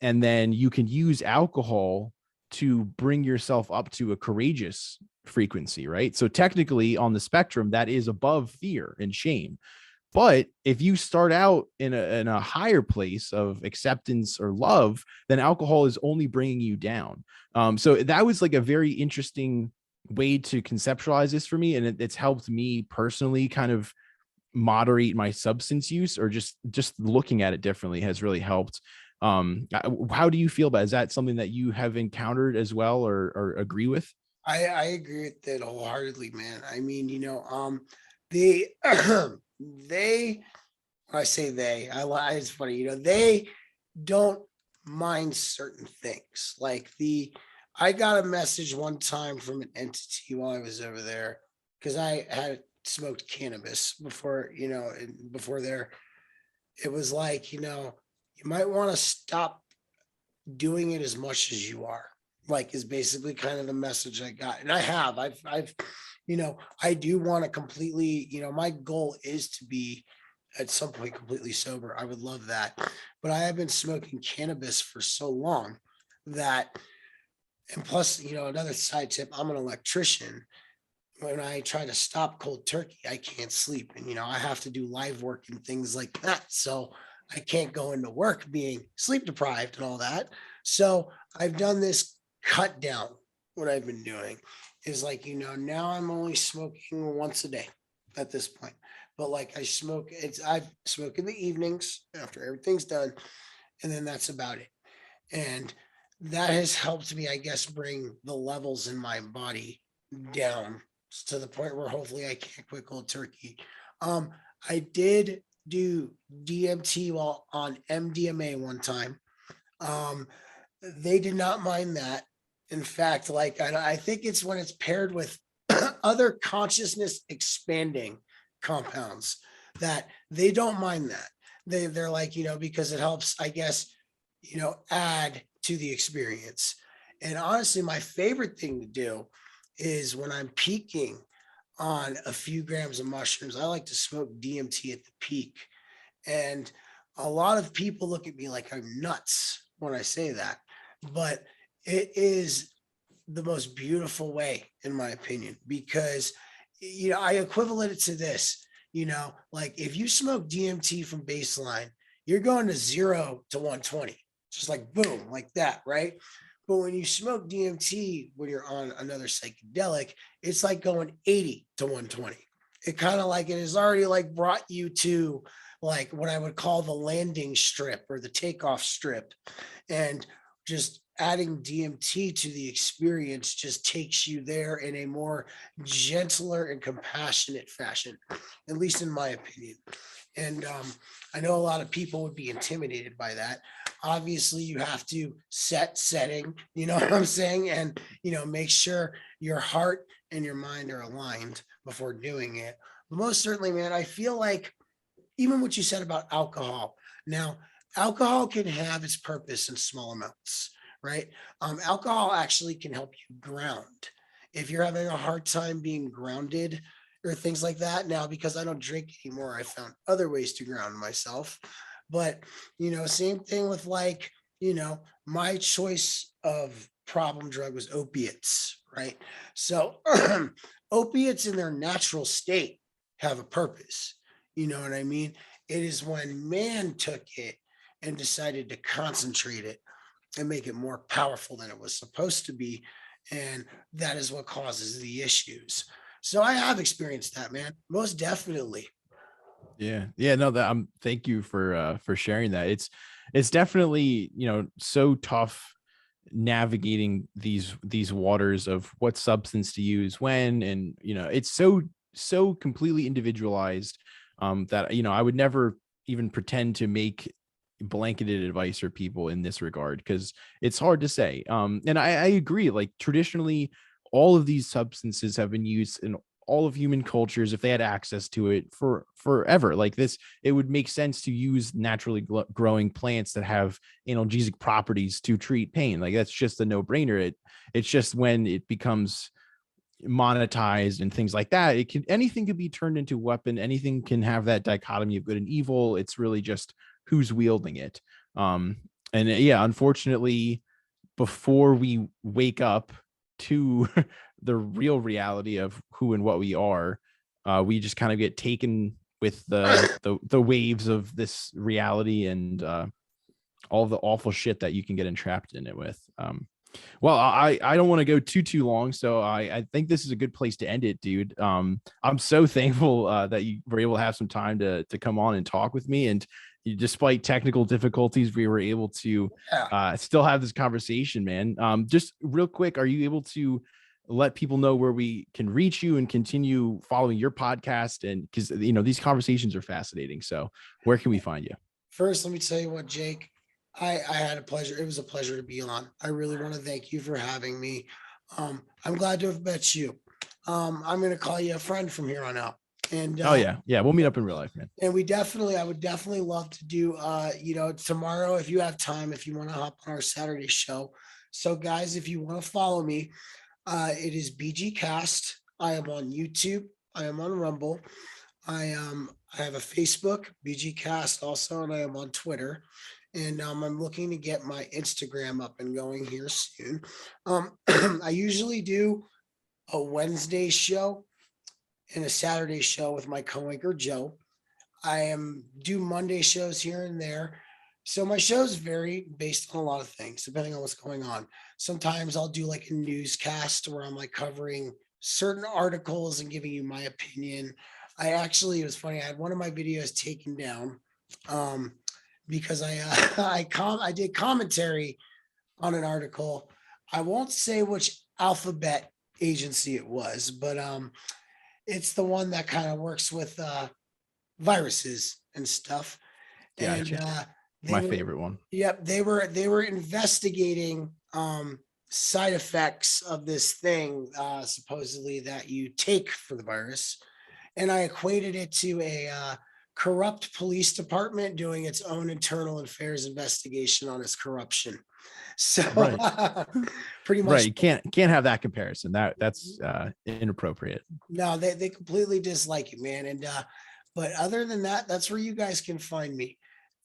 and then you can use alcohol to bring yourself up to a courageous frequency, right? So technically on the spectrum that is above fear and shame. But if you start out in a higher place of acceptance or love, then alcohol is only bringing you down. So that was like a very interesting way to conceptualize this for me, and it's helped me personally kind of moderate my substance use, or just looking at it differently has really helped. How do you feel about it? Is that something that you have encountered as well, or agree with? I agree with that wholeheartedly, man. I mean, the they when I say they, it's funny, they don't mind certain things. Like I got a message one time from an entity while I was over there because I had smoked cannabis before, and before there. It was like, you might want to stop doing it as much as you are. Like is basically kind of the message I got. And I've, I do want to completely, my goal is to be at some point completely sober. I would love that. But I have been smoking cannabis for so long that, and plus, another side tip, I'm an electrician. When I try to stop cold turkey, I can't sleep. And, I have to do live work and things like that. So I can't go into work being sleep deprived and all that. So I've done this cut down. What I've been doing is like, now I'm only smoking once a day at this point. But like I smoke in the evenings after everything's done. And then that's about it. And that has helped me, I guess, bring the levels in my body down to the point where hopefully I can't quit cold turkey. I did do DMT while on MDMA one time. Um, they did not mind that. In fact, like I think it's when it's paired with other consciousness expanding compounds that they don't mind that. They're like, because it helps, I guess, add to the experience. And honestly, my favorite thing to do is when I'm peaking on a few grams of mushrooms, I like to smoke DMT at the peak. And a lot of people look at me like I'm nuts when I say that, but it is the most beautiful way, in my opinion, because, I equivalent it to this, like if you smoke DMT from baseline, you're going to 0 to 120, just like boom, like that, right? But when you smoke DMT, when you're on another psychedelic, it's like going 80 to 120. It kind of like it has already like brought you to like what I would call the landing strip or the takeoff strip. And just adding DMT to the experience just takes you there in a more gentler and compassionate fashion, at least in my opinion. And I know a lot of people would be intimidated by that. Obviously, you have to set setting, you know what I'm saying? And, make sure your heart and your mind are aligned before doing it. But most certainly, man, I feel like even what you said about alcohol. Now, alcohol can have its purpose in small amounts, right? Alcohol actually can help you ground. If you're having a hard time being grounded or things like that, now because I don't drink anymore, I found other ways to ground myself. But, same thing with like, my choice of problem drug was opiates, right? So opiates in their natural state have a purpose. You know what I mean? It is when man took it and decided to concentrate it and make it more powerful than it was supposed to be. And that is what causes the issues. So I have experienced that, man. Most definitely. Yeah. Yeah. No, that thank you for sharing that. It's definitely, so tough navigating these waters of what substance to use when, and it's so completely individualized, that I would never even pretend to make blanketed advice for people in this regard, because it's hard to say. And I agree, like traditionally all of these substances have been used in all of human cultures if they had access to it for forever. Like this, it would make sense to use naturally growing plants that have analgesic properties to treat pain. Like that's just a no-brainer. It's just when it becomes monetized and things like that, anything can be turned into a weapon. Anything can have that dichotomy of good and evil. It's really just who's wielding it. And yeah, unfortunately, before we wake up to the real reality of who and what we are, we just kind of get taken with the waves of this reality and all the awful shit that you can get entrapped in it with. Well, I don't want to go too long, so I think this is a good place to end it, dude. I'm so thankful that you were able to have some time to come on and talk with me, and despite technical difficulties, we were able to still have this conversation, man. Just real quick, are you able to let people know where we can reach you and continue following your podcast? And because these conversations are fascinating, so where can we find you? First, let me tell you what, Jake. I had a pleasure. It was a pleasure to be on. I really want to thank you for having me. I'm glad to have met you. I'm going to call you a friend from here on out. And Oh yeah, we'll meet up in real life, man. and I would definitely love to do, tomorrow, if you have time, if you want to hop on our Saturday show. So guys, if you want to follow me, it is BG Cast. I am on YouTube. I am on Rumble. I have a Facebook, BG Cast also, and I am on Twitter. And I'm looking to get my Instagram up and going here soon. I usually do a Wednesday show and a Saturday show with my co-anchor Joe. Do Monday shows here and there. So my shows vary based on a lot of things, depending on what's going on. Sometimes I'll do like a newscast where I'm like covering certain articles and giving you my opinion. It was funny. I had one of my videos taken down because I did commentary on an article. I won't say which alphabet agency it was, but it's the one that kind of works with viruses and stuff. Gotcha. And My favorite one. Yep, they were investigating side effects of this thing supposedly that you take for the virus, and I equated it to a corrupt police department doing its own internal affairs investigation on its corruption. So Right. pretty much Right. You can't have that comparison. That's inappropriate. no, they completely dislike it, man. And but other than that, that's where you guys can find me.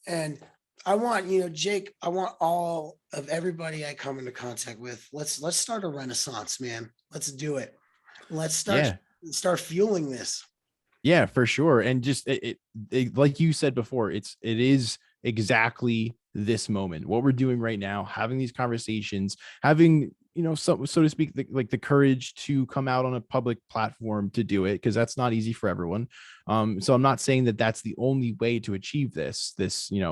And I want, Jake, I want all of everybody I come into contact with. Let's start a renaissance, man. Let's do it. Let's start fueling this. Yeah, for sure. And just it like you said before, it is exactly this moment. What we're doing right now, having these conversations, having, so to speak, the courage to come out on a public platform to do it, because that's not easy for everyone. So I'm not saying that that's the only way to achieve this,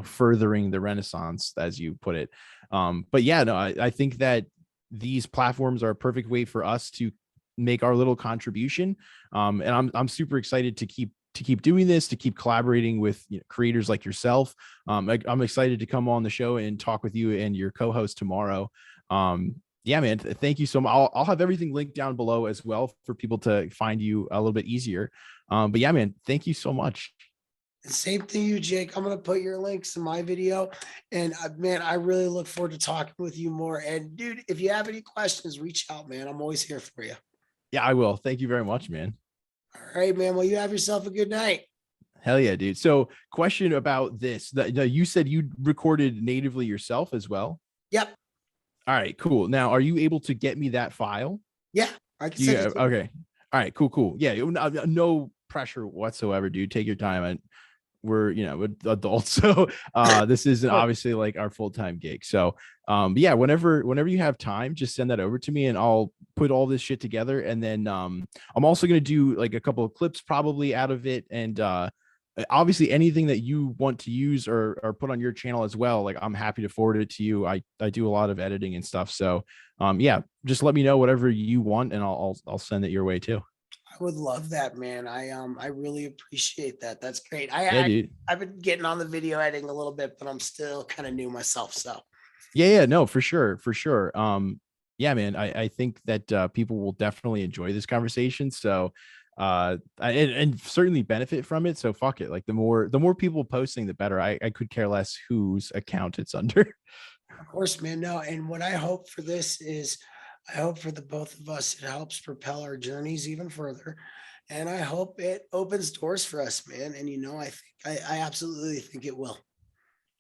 furthering the Renaissance, as you put it. But yeah, no, I think that these platforms are a perfect way for us to make our little contribution. And I'm super excited to keep doing this, to keep collaborating with creators like yourself. I'm excited to come on the show and talk with you and your co-host tomorrow. Yeah, man, thank you so much. I'll have everything linked down below as well for people to find you a little bit easier. But yeah, man, thank you so much. Same to you, Jake. I'm going to put your links in my video. And man, I really look forward to talking with you more. And dude, if you have any questions, reach out, man. I'm always here for you. Yeah, I will. Thank you very much, man. All right, man. Well, you have yourself a good night. Hell yeah, dude. So question about this, you said you recorded natively yourself as well? Yep. All right, cool. Now, are you able to get me that file? Yeah, I can send it to you. Okay. All right, cool. Yeah, no pressure whatsoever, dude. Take your time. We're adults, so this isn't obviously like our full-time gig. So yeah, whenever you have time, just send that over to me and I'll put all this shit together. And then I'm also going to do like a couple of clips probably out of it, and obviously anything that you want to use or put on your channel as well, like I'm happy to forward it to you. I do a lot of editing and stuff, so yeah, just let me know whatever you want and I'll send it your way too. I would love that, man. I really appreciate that. That's great. Dude. I've been getting on the video editing a little bit, but I'm still kind of new myself. So yeah, no, for sure. Yeah, man, I think that people will definitely enjoy this conversation. So and certainly benefit from it. So fuck it. Like the more people posting, the better. I could care less whose account it's under. of course, man. No, and what I hope for this is I hope for the both of us, it helps propel our journeys even further. And I hope it opens doors for us, man. And I absolutely think it will.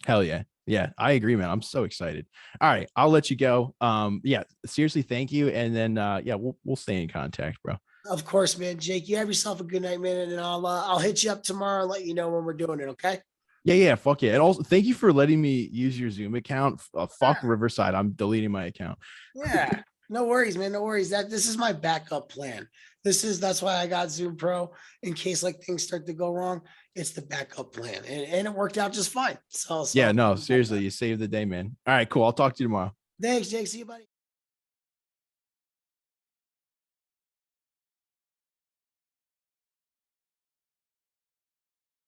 Hell yeah. Yeah, I agree, man. I'm so excited. All right, I'll let you go. Yeah, seriously, thank you. And then yeah, we'll stay in contact, bro. Of course, man. Jake, you have yourself a good night, man. And I'll hit you up tomorrow and let you know when we're doing it. Okay. Yeah, fuck yeah. And also, thank you for letting me use your Zoom account. Yeah. Fuck Riverside. I'm deleting my account. Yeah. No worries, man. No worries. This is my backup plan. That's why I got Zoom Pro in case like things start to go wrong. It's the backup plan. And it worked out just fine. So Yeah, no, seriously, you saved the day, man. All right, cool. I'll talk to you tomorrow. thanks, Jake. See you, buddy.